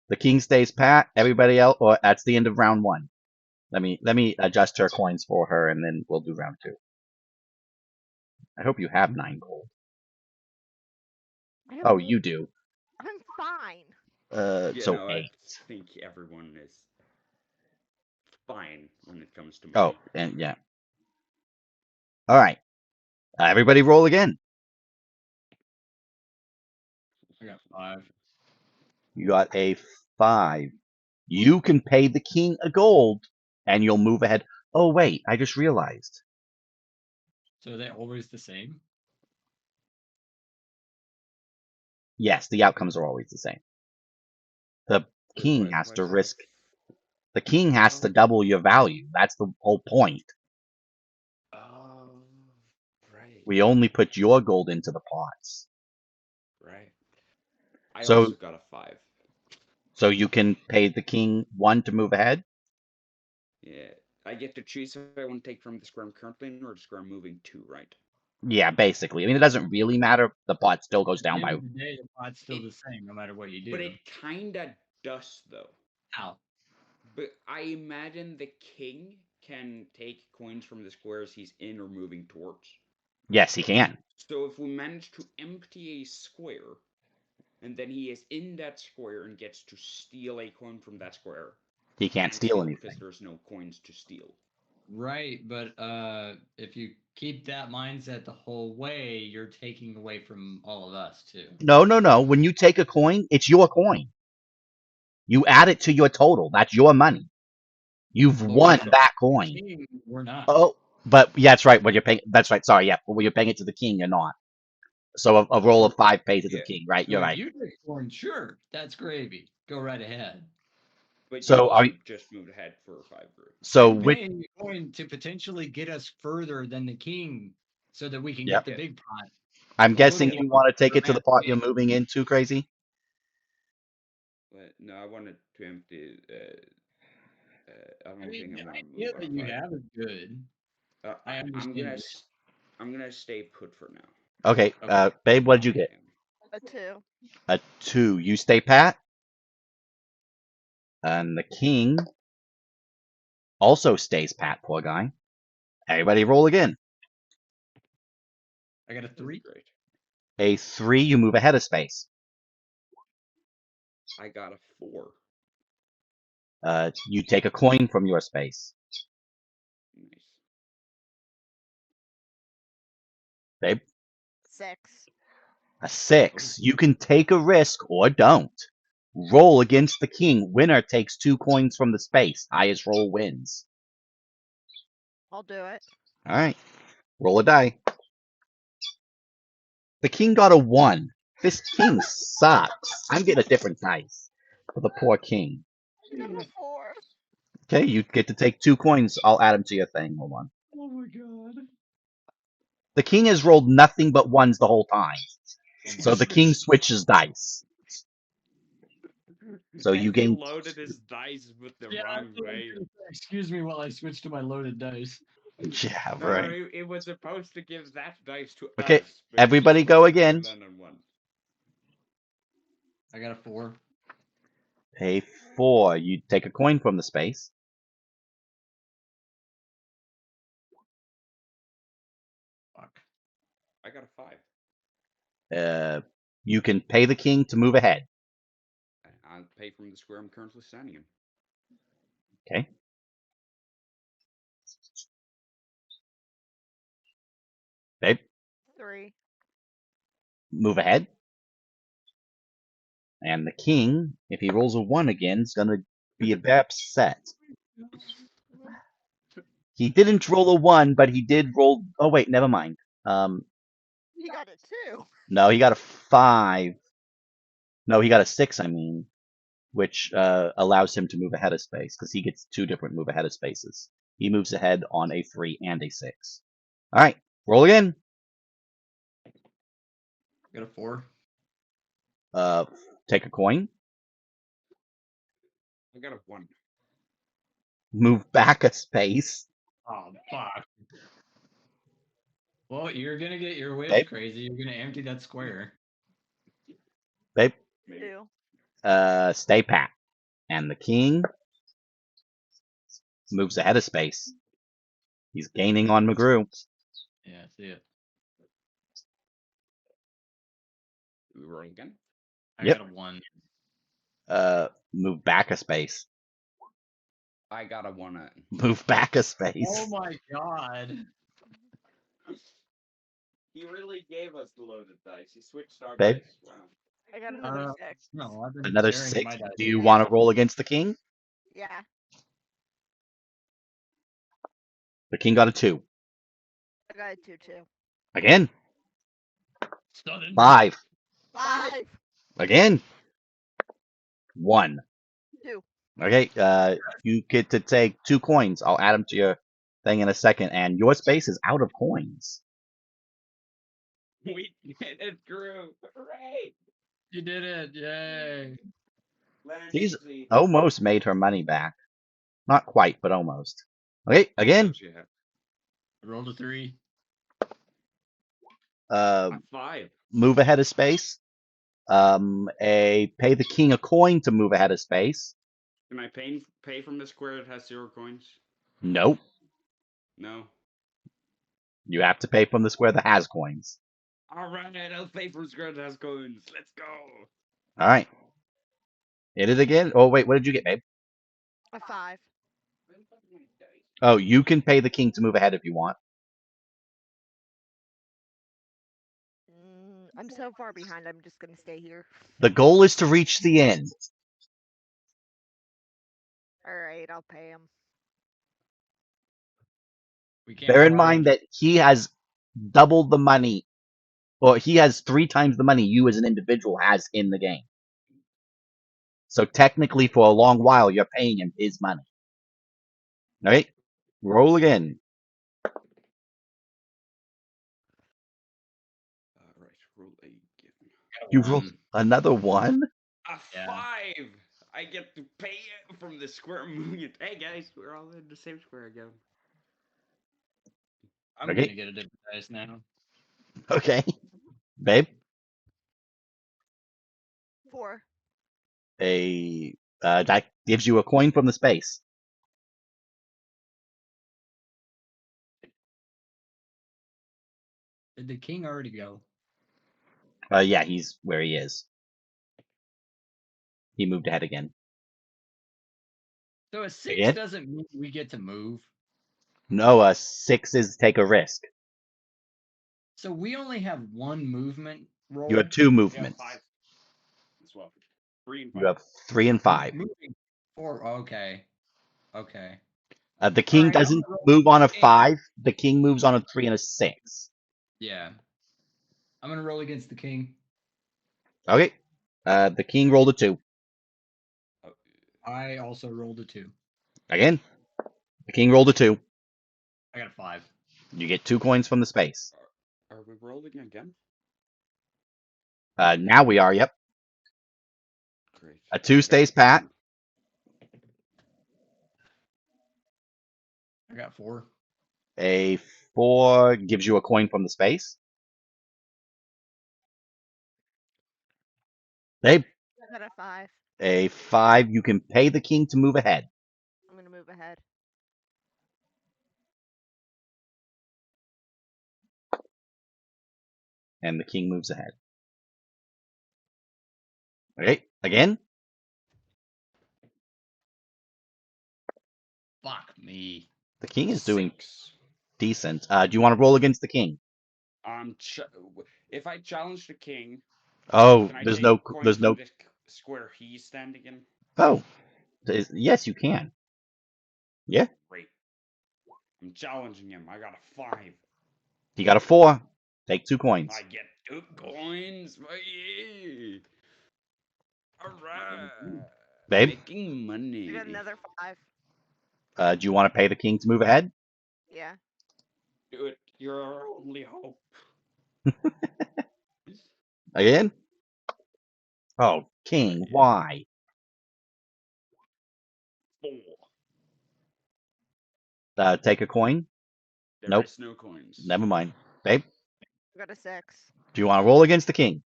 The king stays pat. Everybody else, or that's the end of round 1. Let me adjust her coins for her, and then we'll do round 2. I hope you have 9 gold. I have Oh, you do. I'm fine. Yeah, So no, 8. I think everyone is fine when it comes to money. Oh, and yeah. All right. Everybody roll again. I got 5. You got a 5. You can pay the king a gold, and you'll move ahead. Oh, wait. I just realized. So are they always the same? Yes, the outcomes are always the same. The king Wait, has why to is that? risk. The king has to double your value. That's the whole point. Oh, right. We only put your gold into the pots. Right. I So- also got a 5. So you can pay the king 1 to move ahead. Yeah. I get to choose if I want to take from the square I'm currently in or the square I'm moving to, right? Yeah, basically. I mean, it doesn't really matter. The pot still goes At down the by. end of the day, the pot's still the same no matter what you do. But it kinda does though. How? But I imagine the king can take coins from the squares he's in or moving towards. Yes, he can. So if we manage to empty a square, and then he is in that square and gets to steal a coin from that square, He can't steal anything. because there's no coins to steal. Right, but if you keep that mindset the whole way, you're taking away from all of us too. No, no, no. When you take a coin, it's your coin. You add it to your total. That's your money. You've Well, won we're that coin. King, we're not. Oh, But yeah, that's right. When you're paying, that's right. Sorry, yeah. But when you're paying it to the king, you're not. So a roll of 5 pays it to the Yeah. king, right? So You're if right. you take coin, sure, that's gravy. Go right ahead. But So you are also you- just moved ahead for 5 group. So I'm which? paying the coin to potentially get us further than the king, so that we can Yep. get the big pot. I'm The guessing little you one want to take for it to the man pot you're king. moving into, crazy. But no, I wanted to empty. I don't I mean, think I the want to idea move on that a you 5. have is good. I understand it. I'm gonna stay put for now. Okay, Okay. babe, what did you get? A 2. A 2. You stay pat. And the king also stays pat. Poor guy. Everybody roll again. I got a That's 3. great. A 3. You move ahead of space. I got a 4. You take a coin from your space. Nice. Babe. 6. A 6. You can take a risk or don't. Roll against the king. Winner takes 2 coins from the space. Highest roll wins. I'll do it. All right. Roll a die. The king got a 1. This king sucks. I'm getting a different dice for the poor king. I got a 4. Okay, you get to take 2 coins. I'll add them to your thing. Hold on. Oh my god. The king has rolled nothing but ones the whole time. So the king switches dice. So you He gain. loaded his dice with the Yeah, wrong that's what I was way. gonna say. Excuse me while I switch to my loaded dice. Yeah, No, right. it was supposed to give that dice to Okay, us. but everybody just go wanted to again. land on 1. I got a 4. Pay 4. You take a coin from the space. Fuck. I got a 5. You can pay the king to move ahead. I'll pay from the square I'm currently standing in. Okay. Babe, 3. move ahead. And the king, if he rolls a 1 again, is going to be a bit upset. He didn't roll a 1, but he did roll. Oh, wait, never mind. He got a 2. No, he got a 5. No, he got a 6, I mean, which allows him to move ahead of space because he gets 2 different move ahead of spaces. He moves ahead on a 3 and a 6. All right, roll again. Got a 4. Take a coin. I got a 1. Move back a space. Oh fuck. Well, you're gonna get your wish, Babe. crazy. You're gonna empty that square. Babe, 2. stay pat. And the king moves ahead of space. He's gaining on McGrew. Yeah, see it. We roll again. I Yep. got a 1. Move back a space. I got a 1. Move back a space. Oh my god. He really gave us the loaded dice. He switched our Babe? dice. Wow. I got another 6. No, I've been Another sharing 6. my dice. Do you want to roll against the king? Yeah. The king got a 2. I got a 2 too. Again. Sudden. 5. 5. Again. 1. 2. Okay, you get to take 2 coins. I'll add them to your thing in a second. And your space is out of coins. We did it, Drew. Hooray! You did it. Yay. Land She's easy. almost made her money back. Not quite, but almost. Okay, again. She had I rolled a 3. Uh, a 5. move ahead of space. Pay the king a coin to move ahead of space. Can I pay from the square that has 0 coins? Nope. No. You have to pay from the square that has coins. All right, I'll pay from square that has coins. Let's go. All right. Hit it again. Oh, wait. What did you get, babe? A 5. Oh, you can pay the king to move ahead if you want. I'm so far behind, I'm just going to stay here. The goal is to reach the end. Alright, I'll pay him. We can't. Bear in borrow mind that he has double the money, or he has 3 times the money you as an individual has in the game. So technically, for a long while, you're paying him his money. All right, roll again. All right, roll again. You rolled another 1. A Yeah. 5. I get to pay it from the square movement. Hey guys, we're all in the same square again. I'm Okay. gonna get a different dice now. Okay, babe. 4. That gives you a coin from the space. Did the king already go? Yeah, he's where he is. He moved ahead again. So a 6 Again? doesn't mean we get to move. No, 6 is take a risk. So we only have 1 movement roll. You have 2 Yeah, movements. 5 as well. 3 and 5. You have 3 and 5. Moving 4. Okay. Okay. The king Alright, I'm doesn't gonna roll move on a king. 5. The king moves on a 3 and a 6. Yeah. I'm gonna roll against the king. Okay. The king rolled a 2. I also rolled a 2. Again. The king rolled a 2. I got a 5. You get 2 coins from the space. Are we rolling again? Now we are. Yep. Great. A 2 stays pat. I got 4. A 4 gives you a coin from the space. Babe. I got a 5. A 5, you can pay the king to move ahead. I'm gonna move ahead. And the king moves ahead. Okay, again. Fuck me. The king is doing 6. decent. Do you want to roll against the king? If I challenge the king, Oh, can I there's take no, coins there's from no. the square he's standing in? Oh, yes, you can. Yeah, Great. I'm challenging him. I got a 5. he got a 4. Take 2 coins. I get 2 coins. Yeah. All right. Babe, Making money. I got another 5. do you want to pay the king to move ahead? Yeah. Do it. You're our only hope. Again? Oh, king, why? 4. Take a coin? There Nope. is no coins. Never mind. Babe, I got a 6. do you want to roll against the king?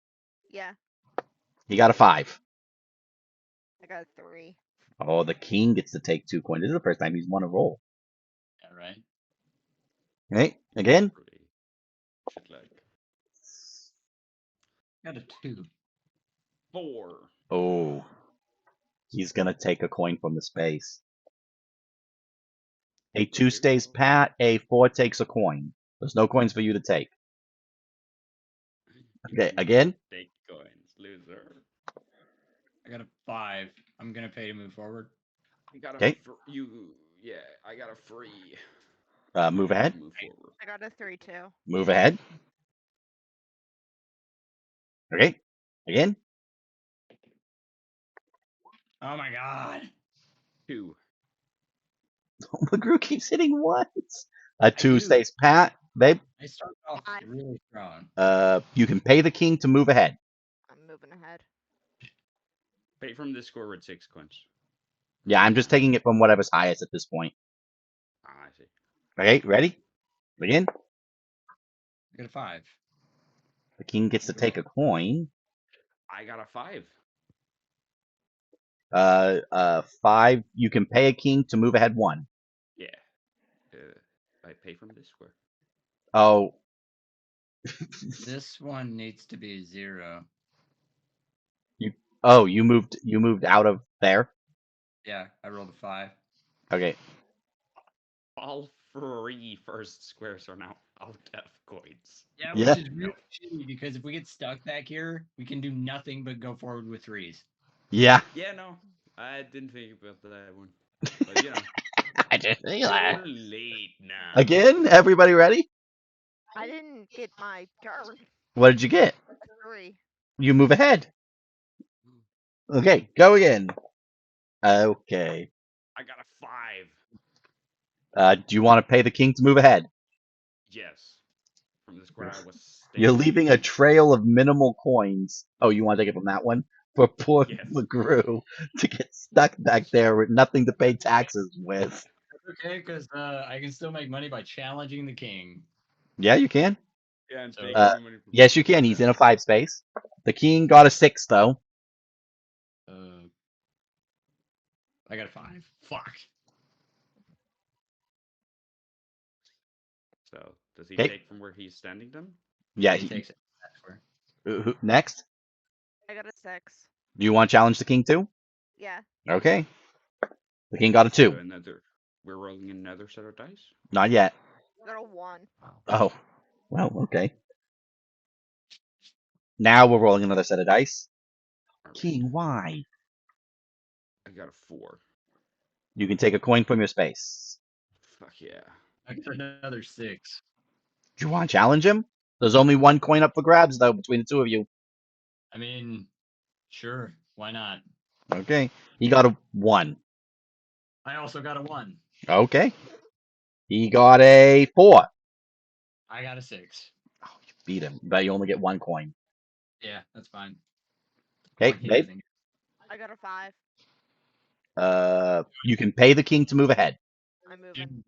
Yeah. He got a 5. I got a 3. Oh, the king gets to take 2 coins. This is the first time he's won a roll. Yeah, right. Okay, again? Should like Got a 2. 4. Oh, he's gonna take a coin from the space. A 2 stays pat, a 4 takes a coin. There's no coins for you to take. Okay, again? Take coins, loser. I got a 5. I'm gonna pay to move forward. I got Okay. I got a free. Move ahead. Move forward. I got a 3 too. Move ahead. Okay, again? Oh my god. 2. McGrew keeps hitting once. A 2 do. stays pat, babe. I started off 5. really strong. You can pay the king to move ahead. I'm moving ahead. Pay from the score with 6 coins. Yeah, I'm just taking it from whatever's highest at this point. Ah, I see. Okay, ready? Begin. I got a 5. The king gets to take a coin. I got a 5. 5. You can pay a king to move ahead 1. Yeah. I pay from this square. Oh. This one needs to be a 0. Oh, you moved out of there? Yeah, I rolled a 5. Okay. All 3 first squares are now out of coins. Yeah, Yeah. which is really shitty because if we get stuck back here, we can do nothing but go forward with 3s. Yeah. Yeah, no. I didn't think about that one. But you know. I You're late now. Again, everybody ready? I didn't get my turn. What did you get? A 3. You move ahead. Okay, go again. Okay. I got a 5. Do you want to pay the king to move ahead? Yes. From the square I was You're standing. leaving a trail of minimal coins. Oh, you want to take it from that one? For poor Yes. McGrew to get stuck back there with nothing to pay taxes with. That's okay, because I can still make money by challenging the king. Yeah, you can. Yeah, and So- taking Uh, the money from Yes, you can. He's in a 5 space. The king got a 6, though. I got a 5. Fuck. So, does he Okay. take from where he's standing then? Yeah, He takes it. That's where. next. I got a 6. Do you want to challenge the king too? Yeah. Okay. The king got a 2. So we're rolling another set of dice? Not yet. I got a 1. Oh. Well, okay. Now we're rolling another set of dice. Alright. King, why? I got a 4. You can take a coin from your space. Fuck yeah. I got another 6. Do you want to challenge him? There's only one coin up for grabs, though, between the two of you. I mean, sure. Why not? Okay. He got a 1. I also got a 1. Okay. He got a 4. I got a 6. Oh, you beat him, but you only get 1 coin. Yeah, that's fine. Okay, He babe. doesn't get- I got a 5. You can pay the king to move ahead. I'm moving.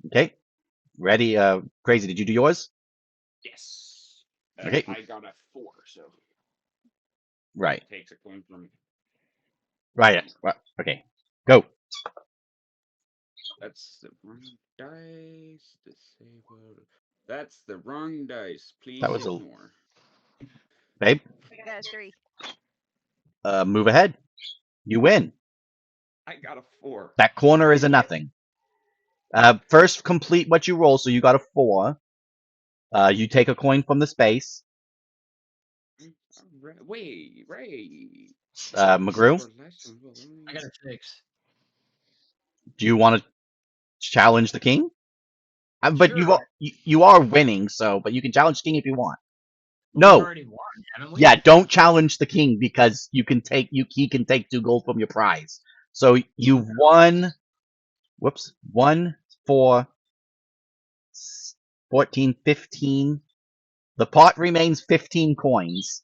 Okay. Ready? Crazy. Did you do yours? Yes. Okay. I got a 4, so Right. takes a coin from me. Right. Well, okay. Go. That's the wrong dice. Disabled. That's the wrong dice. Please That was a- ignore. Babe. I got a 3. Move ahead. You win. I got a 4. That corner is a nothing. First complete what you roll, so you got a 4. You take a coin from the space. Wait. McGrew, I got a 6. do you want to challenge the king? But Sure. you are winning, so but you can challenge the king if you want. We've No. already won, haven't we? Yeah, don't challenge the king because he can take 2 gold from your prize. So you've won. Whoops. 1, 4, 14, 15. The pot remains 15 coins.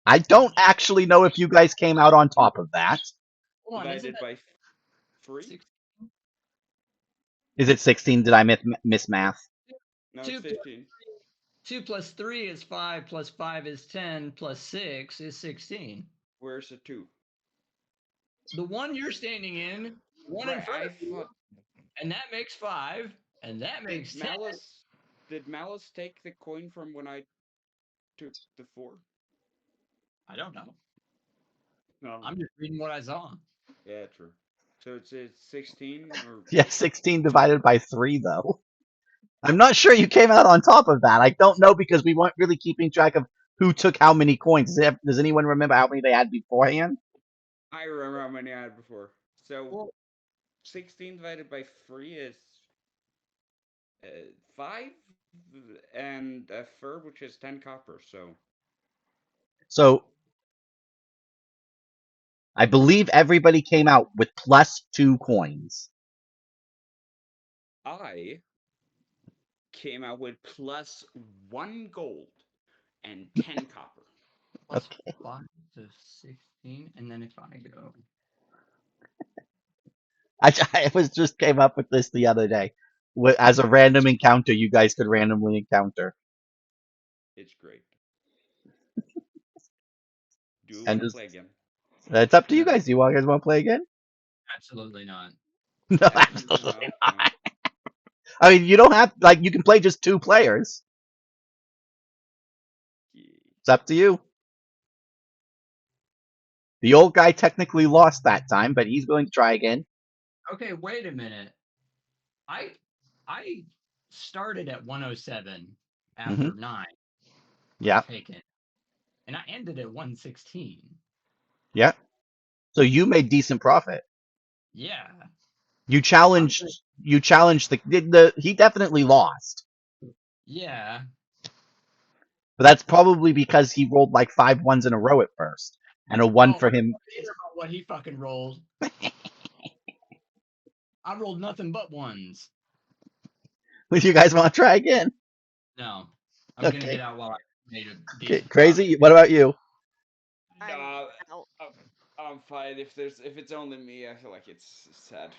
I don't actually know if you guys came out on top of that. Hold on, isn't Divided that by 3? 6? Is it 16? Did I miss math? No, Two it's 15. 2 plus 3 is 5, plus 5 is 10, plus 6 is 16. Where's the 2? The one you're standing in, one in Right, front I of you, thought. and that makes 5, and that makes 10. Did Malice take the coin from when I took the 4? I don't know. No. I'm just reading what I saw. Yeah, true. So it's 16 or Yeah, 16 divided by 3, though. I'm not sure you came out on top of that. I don't know because we weren't really keeping track of who took how many coins. Does anyone remember how many they had beforehand? I remember how many I had before. So Well, 16 divided by 3 is 5, and a fur, which is 10 copper. So I believe everybody came out with plus 2 coins. I came out with plus 1 gold and 10 copper. plus Okay. 5 to 16, and then if I go. I was just came up with this the other day. As a random encounter, you guys could randomly encounter. It's great. Do you And want to just- play again? It's up to you guys. Do you guys want to play again? Absolutely not. No, Absolutely absolutely not. not. I mean, you don't have you can play just 2 players. Yeah. It's up to you. The old guy technically lost that time, but he's going to try again. Okay, wait a minute. I started at 107 after 9 Yeah, taken, and I ended at 116. yeah. So you made decent profit. Yeah. You challenged the he definitely lost. Yeah. But that's probably because he rolled like 5 ones in a row at first. And a one Oh, for him. it's about what he fucking rolled. I rolled nothing but ones. Would you guys want to try again? No. I'm gonna Okay. get out while I made a Okay, decent crazy. What about you? I'm No, out. I'm fine. If it's only me, I feel like it's sad.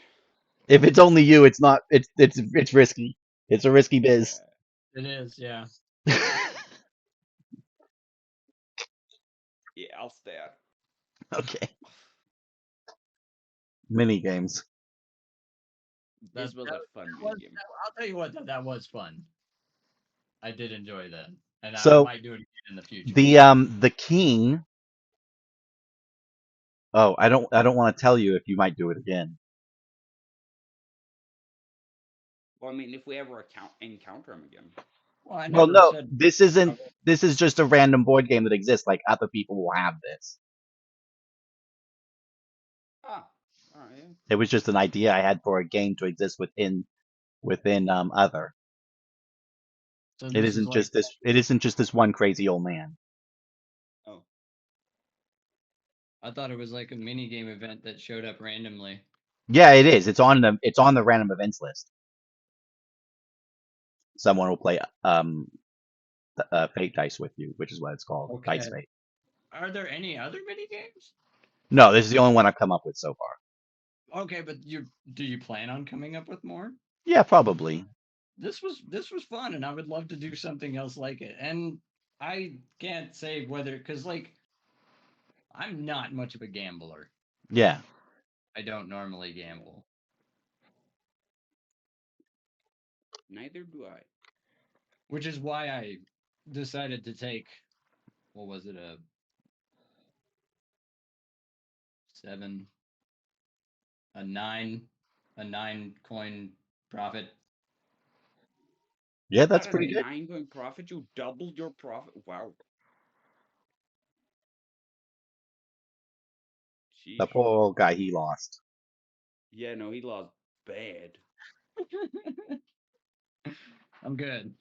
If it's only you, it's not. It's risky. It's a risky biz. It is, yeah. Yeah, I'll stay out. Okay. Mini games. This was a fun mini game. I'll tell you what, though, that was fun. I did enjoy that, and I So might do it again in the future. the king. Oh, I don't want to tell you if you might do it again. Well, I mean, if we ever encounter him again. Well, I Well, never no, said. this isn't. This is just a random board game that exists. Like other people will have this. Ah, alright. Yeah. It was just an idea I had for a game to exist within other. So It this is isn't like, just this. It isn't just this one crazy old man. Oh, I thought it was like a mini game event that showed up randomly. Yeah, it is. It's on the random events list. Someone will play Fate Dice with you, which is what it's called, Okay. Dice Fate. Are there any other mini games? No, this is the only one I've come up with so far. Okay, but do you plan on coming up with more? Yeah, probably. This was fun, and I would love to do something else like it. And I can't say whether, because like I'm not much of a gambler. Yeah. I don't normally gamble. neither do I. Which is why I decided to take, what was it, a 7, a 9, a 9 coin profit. Yeah, that's At pretty a good. 9 coin profit, you doubled your profit. Wow. The Sheesh. poor old guy, he lost. Yeah, no, he lost bad. I'm good.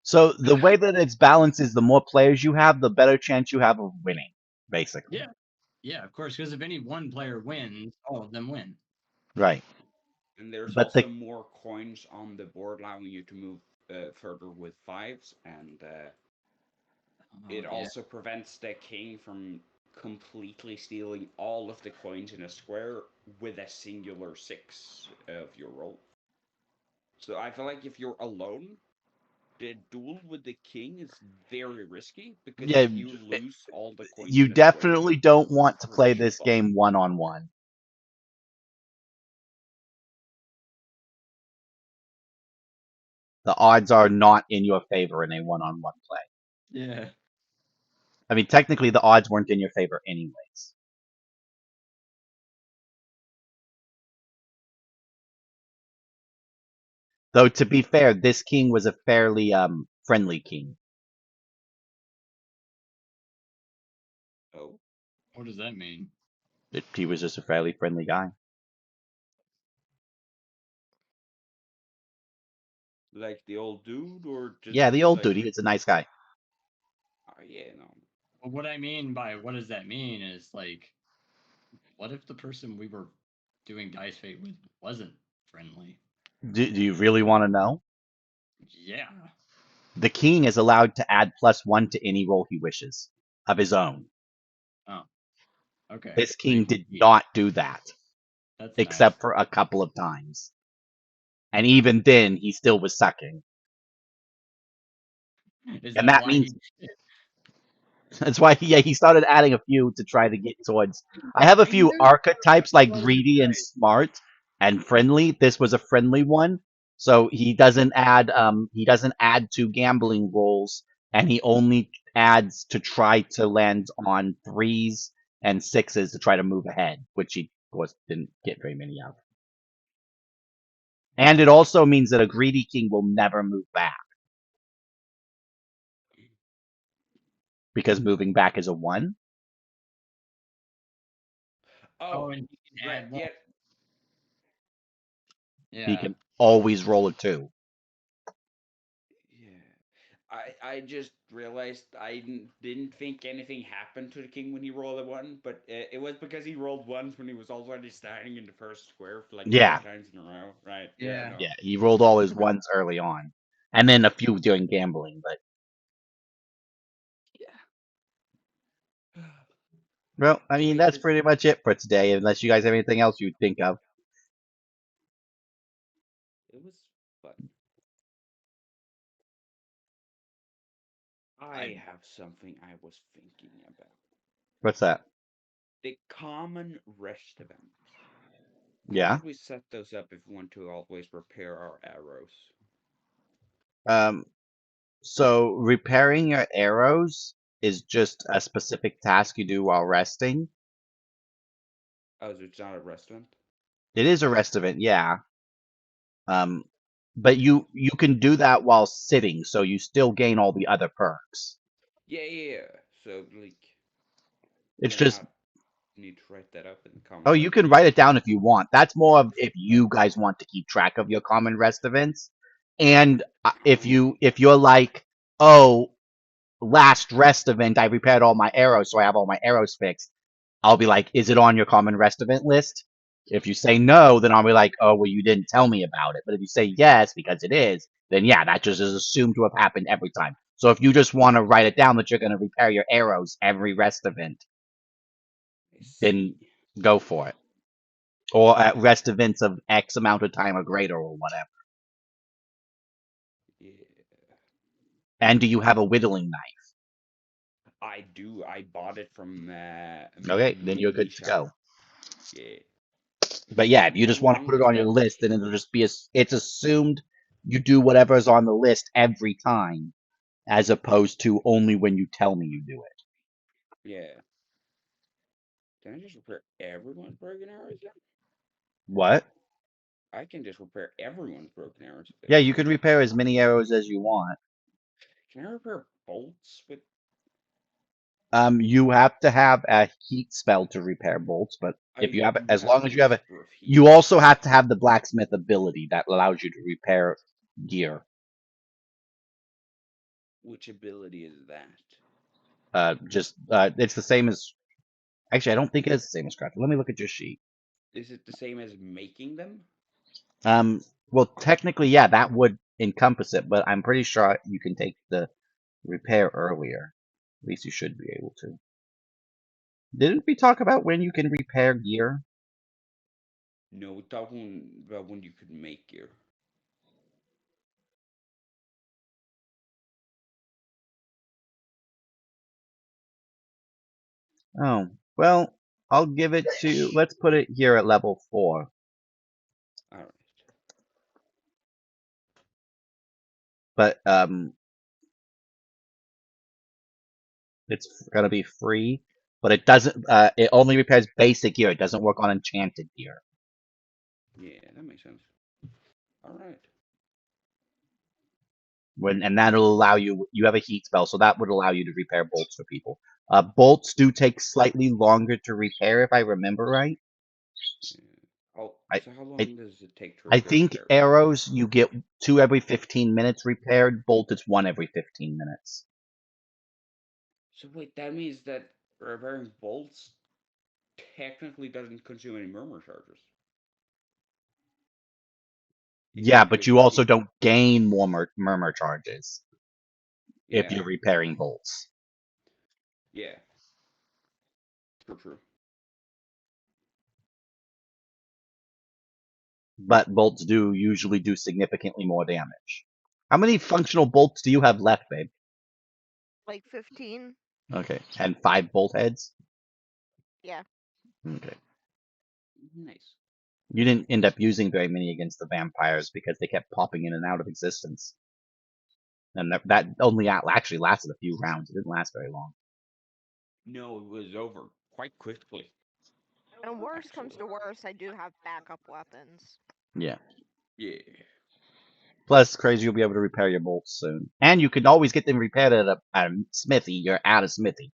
So the way that it's balanced is the more players you have, the better chance you have of winning, basically. Yeah. Yeah, of course, because if any one player wins, all of them win. Right. And there's But also more coins on the board, allowing you to move further with 5s, and it yeah. also prevents the king from completely stealing all of the coins in a square with a singular 6 of your roll. So I feel like if you're alone, the duel with the king is very risky, because Yeah, if you lose all the coins you in a square, definitely don't want to play crush your this bum. game one-on-one. The odds are not in your favor in a one-on-one play. Yeah. I mean, technically, the odds weren't in your favor anyways. Though, to be fair, this king was a fairly friendly king. Oh, What does that mean? He was just a fairly friendly guy. like the old dude, or just Yeah, the old like, dude. He's a nice guy. oh, yeah, no. Well, what I mean by what does that mean is like, what if the person we were doing Dice Fate with wasn't friendly? Do you really want to know? Yeah. The king is allowed to add +1 to any roll he wishes of his own. Oh. Okay. This king did Sweet. not do that, That's except for a couple of times. And even then, he still was sucking. nice. Is And that that why means that's why he started adding a few to try to get towards. I have a few archetypes like greedy and smart and friendly. This was a friendly one, so he doesn't add to gambling rolls, and he only adds to try to land on 3s and 6s to try to move ahead, which he of course didn't get very many of. And it also means that a greedy king will never move back, because moving back is a 1. Oh, and he can right. add more. Yeah. Yeah. He can always roll a 2. Yeah. I just realized I didn't think anything happened to the king when he rolled a 1, but it was because he rolled ones when he was already standing in the first square for like Yeah. 3 times in a row. Right. Yeah. No. Yeah, he rolled all his ones early on, and then a few during gambling. But Yeah. well, I mean, Wait, that's this. pretty much it for today. Unless you guys have anything else you'd think of. It was fun. I have something I was thinking about. What's that? The common rest events. How Yeah. should we set those up if we want to always repair our arrows? So repairing your arrows is just a specific task you do while resting. Oh, so it's not a rest event? It is a rest event, yeah. But you can do that while sitting, so you still gain all the other perks. Yeah. So, like, It's do I just not need to write that up in the common oh, you rest can event? write it down if you want. That's more of if you guys want to keep track of your common rest events. And if you're like, oh, last rest event, I repaired all my arrows, so I have all my arrows fixed. I'll be like, is it on your common rest event list? If you say no, then I'll be like, oh, well, you didn't tell me about it. But if you say yes, because it is, then yeah, that just is assumed to have happened every time. So if you just want to write it down that you're going to repair your arrows every rest event, I then see. go for it. Or at rest events of X amount of time or greater or whatever. Yeah. And do you have a whittling knife? I do. I bought it from Okay, then you're Mini good to go. Shop. Yeah. But yeah, if you How just want to long put it does on your that list, then it'll just be it's assumed you do whatever's on the list every time, as opposed to only when you tell me you do it. Yeah. Can I just repair everyone's broken arrows then? What? I can just repair everyone's broken arrows if they Yeah, want you to. can repair as many arrows as you want. Can I repair bolts with? You have to have a heat spell to repair bolts, but if I you have do as have long as you have a, Whisper of Heat. you also have to have the blacksmith ability that allows you to repair gear. Which ability is that? It's the same as. Actually, I don't think it is the same as crafting. Let me look at your sheet. Is it the same as making them? Well, technically, yeah, that would encompass it, but I'm pretty sure you can take the repair earlier. At least you should be able to. Didn't we talk about when you can repair gear? No, we're talking about when you could make gear. Oh, well, I'll give it to. Let's put it here at level 4. Alright. But it's gonna be free. But it doesn't. It only repairs basic gear. It doesn't work on enchanted gear. Yeah, that makes sense. Alright. And that'll allow you. You have a heat spell, so that would allow you to repair bolts for people. Bolts do take slightly longer to repair, if I remember right. Oh, I so how I long does it take to I repair think arrows? arrows you get 2 every 15 minutes repaired. Bolt it's 1 every 15 minutes. So wait, that means that repairing bolts technically doesn't consume any murmur charges. Yeah, but you also It, don't gain more murmur charges if yeah, you're repairing bolts. yeah. True. But bolts do usually do significantly more damage. How many functional bolts do you have left, babe? Like 15? Okay, and 5 bolt heads. Yeah. Okay. Nice. You didn't end up using very many against the vampires because they kept popping in and out of existence. And that only actually lasted a few rounds. It didn't last very long. No, it was over quite quickly. And worst comes to Actually. worst, I do have backup weapons. Yeah. Yeah. Plus, crazy, you'll be able to repair your bolts soon. And you can always get them repaired at a smithy. You're at a smithy.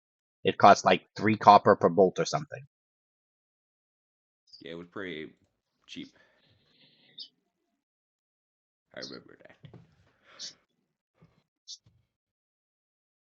It costs like 3 copper per bolt or something. Yeah, it was pretty cheap. I remember that.